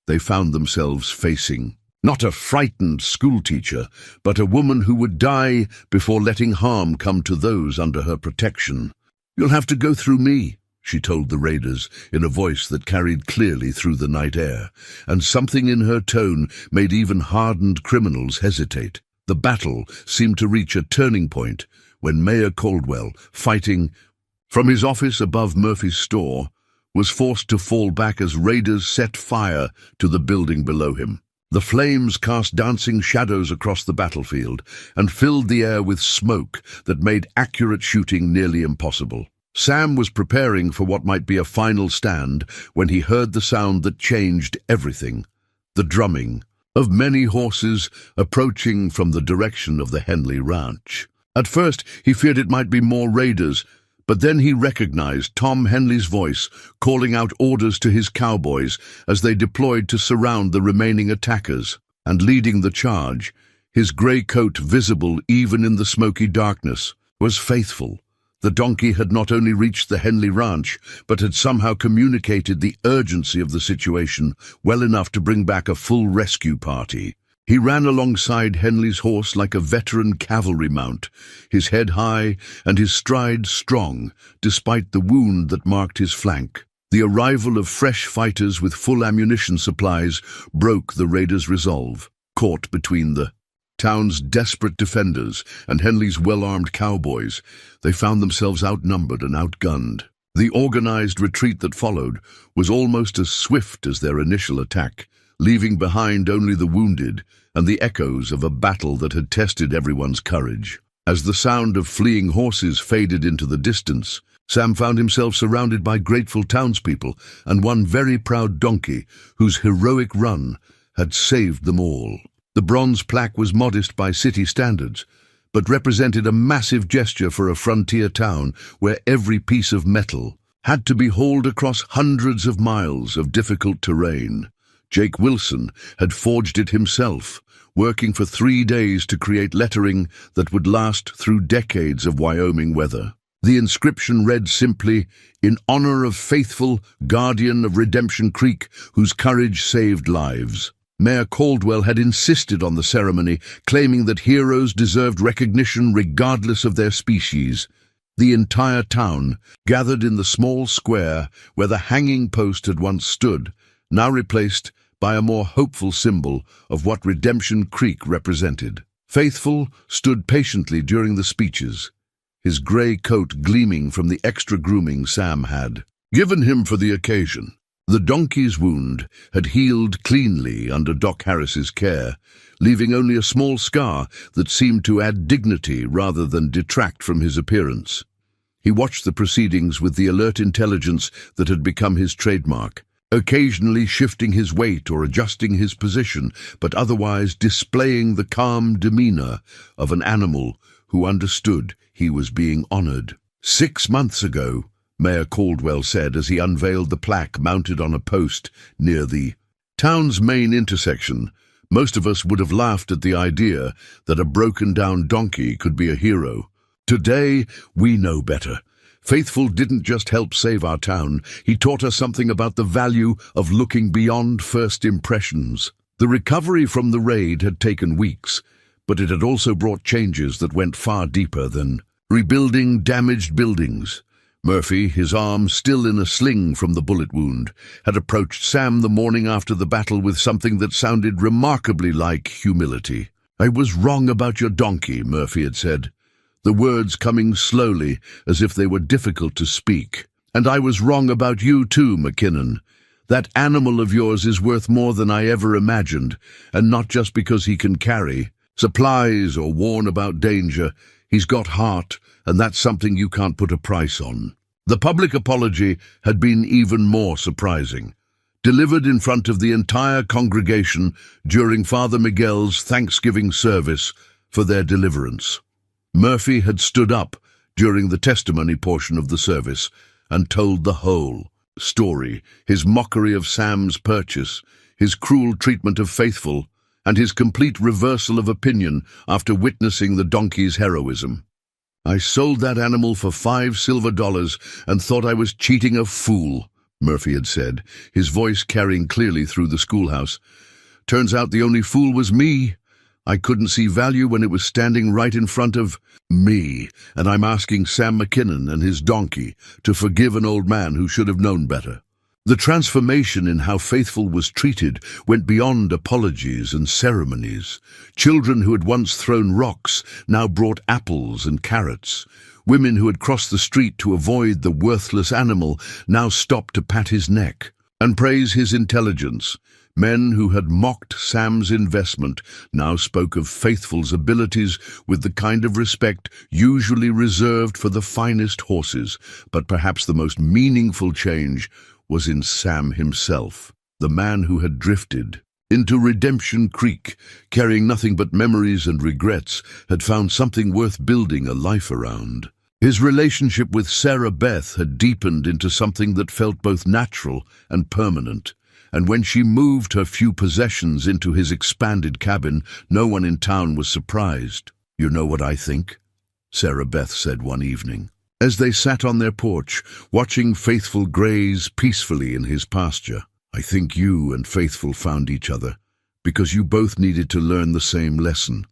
they found themselves facing not a frightened schoolteacher, but a woman who would die before letting harm come to those under her protection. "You'll have to go through me," she told the raiders in a voice that carried clearly through the night air, and something in her tone made even hardened criminals hesitate. The battle seemed to reach a turning point when Mayor Caldwell, fighting from his office above Murphy's store, was forced to fall back as raiders set fire to the building below him. The flames cast dancing shadows across the battlefield and filled the air with smoke that made accurate shooting nearly impossible. Sam was preparing for what might be a final stand when he heard the sound that changed everything, the drumming of many horses approaching from the direction of the Henley Ranch. At first, he feared it might be more raiders, but then he recognized Tom Henley's voice calling out orders to his cowboys as they deployed to surround the remaining attackers. And leading the charge, his gray coat visible even in the smoky darkness, was Faithful, The donkey had not only reached the Henley ranch, but had somehow communicated the urgency of the situation well enough to bring back a full rescue party. He ran alongside Henley's horse like a veteran cavalry mount, his head high and his stride strong, despite the wound that marked his flank. The arrival of fresh fighters with full ammunition supplies broke the raiders' resolve. Caught between the town's desperate defenders and Henley's well-armed cowboys, they found themselves outnumbered and outgunned. The organized retreat that followed was almost as swift as their initial attack, leaving behind only the wounded and the echoes of a battle that had tested everyone's courage. As the sound of fleeing horses faded into the distance, Sam found himself surrounded by grateful townspeople and one very proud donkey whose heroic run had saved them all. The bronze plaque was modest by city standards, but represented a massive gesture for a frontier town where every piece of metal had to be hauled across hundreds of miles of difficult terrain. Jake Wilson had forged it himself, working for 3 days to create lettering that would last through decades of Wyoming weather. The inscription read simply, "In honor of faithful guardian of Redemption Creek, whose courage saved lives." Mayor Caldwell had insisted on the ceremony, claiming that heroes deserved recognition regardless of their species. The entire town gathered in the small square where the hanging post had once stood, now replaced by a more hopeful symbol of what Redemption Creek represented. Faithful stood patiently during the speeches, his gray coat gleaming from the extra grooming Sam had given him for the occasion. The donkey's wound had healed cleanly under Doc Harris's care, leaving only a small scar that seemed to add dignity rather than detract from his appearance. He watched the proceedings with the alert intelligence that had become his trademark, occasionally shifting his weight or adjusting his position, but otherwise displaying the calm demeanor of an animal who understood he was being honored. 6 months ago, Mayor Caldwell said as he unveiled the plaque mounted on a post near the town's main intersection, most of us would have laughed at the idea that a broken-down donkey could be a hero. Today, we know better. Faithful didn't just help save our town, he taught us something about the value of looking beyond first impressions. The recovery from the raid had taken weeks, but it had also brought changes that went far deeper than rebuilding damaged buildings. Murphy, his arm still in a sling from the bullet wound, had approached Sam the morning after the battle with something that sounded remarkably like humility. "I was wrong about your donkey," Murphy had said, the words coming slowly as if they were difficult to speak. "And I was wrong about you too, McKinnon. That animal of yours is worth more than I ever imagined, and not just because he can carry supplies or warn about danger. He's got heart, and that's something you can't put a price on." The public apology had been even more surprising, delivered in front of the entire congregation during Father Miguel's Thanksgiving service for their deliverance. Murphy had stood up during the testimony portion of the service and told the whole story, his mockery of Sam's purchase, his cruel treatment of Faithful, and his complete reversal of opinion after witnessing the donkey's heroism. "I sold that animal for $5 silver and thought I was cheating a fool," Murphy had said, his voice carrying clearly through the schoolhouse. "Turns out the only fool was me. I couldn't see value when it was standing right in front of me, and I'm asking Sam McKinnon and his donkey to forgive an old man who should have known better." The transformation in how Faithful was treated went beyond apologies and ceremonies. Children who had once thrown rocks now brought apples and carrots. Women who had crossed the street to avoid the worthless animal now stopped to pat his neck and praise his intelligence. Men who had mocked Sam's investment now spoke of Faithful's abilities with the kind of respect usually reserved for the finest horses. But perhaps the most meaningful change was in Sam himself, the man who had drifted into Redemption Creek, carrying nothing but memories and regrets, had found something worth building a life around. His relationship with Sarah Beth had deepened into something that felt both natural and permanent, and when she moved her few possessions into his expanded cabin, no one in town was surprised. "You know what I think?" Sarah Beth said one evening. as they sat on their porch, watching Faithful graze peacefully in his pasture. "I think you and Faithful found each other because you both needed to learn the same lesson,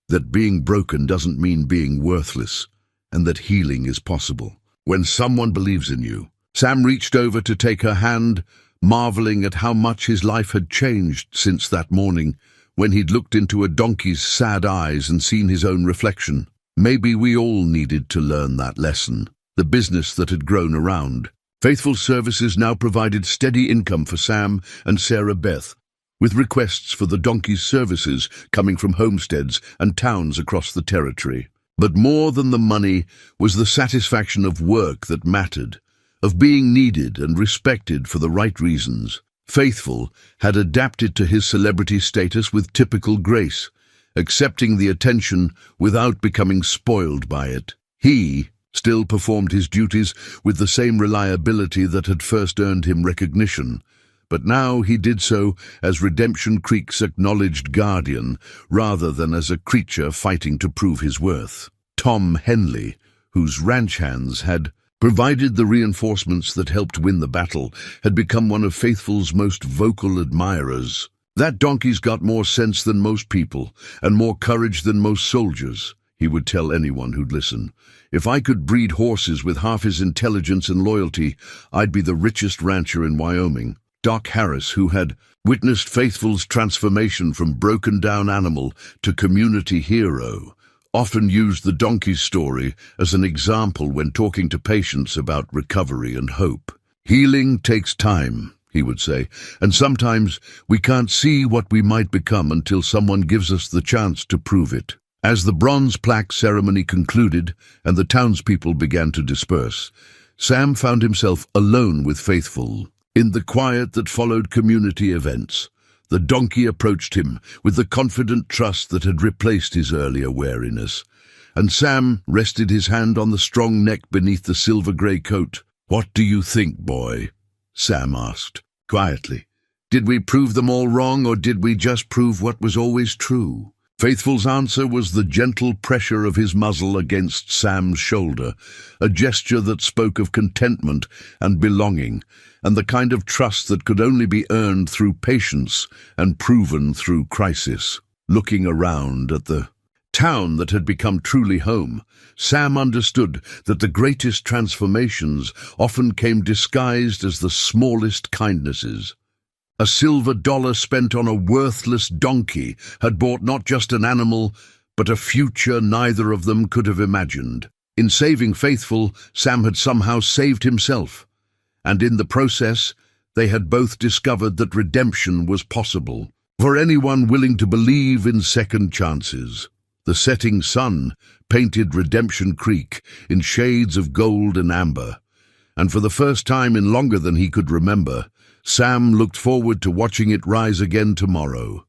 that being broken doesn't mean being worthless, and that healing is possible when someone believes in you." Sam reached over to take her hand, marveling at how much his life had changed since that morning when he'd looked into a donkey's sad eyes and seen his own reflection. Maybe we all needed to learn that lesson. The business that had grown around Faithful Services now provided steady income for Sam and Sarah Beth, with requests for the donkey's services coming from homesteads and towns across the territory. But more than the money was the satisfaction of work that mattered, of being needed and respected for the right reasons. Faithful had adapted to his celebrity status with typical grace, accepting the attention without becoming spoiled by it. He still performed his duties with the same reliability that had first earned him recognition, but now he did so as Redemption Creek's acknowledged guardian rather than as a creature fighting to prove his worth. Tom Henley, whose ranch hands had provided the reinforcements that helped win the battle, had become one of Faithful's most vocal admirers. "That donkey's got more sense than most people, and more courage than most soldiers," he would tell anyone who'd listen. "If I could breed horses with half his intelligence and loyalty, I'd be the richest rancher in Wyoming." Doc Harris, who had witnessed Faithful's transformation from broken-down animal to community hero, often used the donkey's story as an example when talking to patients about recovery and hope. "Healing takes time," he would say, "and sometimes we can't see what we might become until someone gives us the chance to prove it." As the bronze plaque ceremony concluded and the townspeople began to disperse, Sam found himself alone with Faithful. In the quiet that followed community events, the donkey approached him with the confident trust that had replaced his earlier wariness, and Sam rested his hand on the strong neck beneath the silver-grey coat. "What do you think, boy?" Sam asked, quietly. "Did we prove them all wrong, or did we just prove what was always true?" Faithful's answer was the gentle pressure of his muzzle against Sam's shoulder, a gesture that spoke of contentment and belonging, and the kind of trust that could only be earned through patience and proven through crisis. Looking around at the town that had become truly home, Sam understood that the greatest transformations often came disguised as the smallest kindnesses. A silver dollar spent on a worthless donkey had bought not just an animal, but a future neither of them could have imagined. In saving Faithful, Sam had somehow saved himself, and in the process, they had both discovered that redemption was possible for anyone willing to believe in second chances. The setting sun painted Redemption Creek in shades of gold and amber, and for the first time in longer than he could remember, Sam looked forward to watching it rise again tomorrow.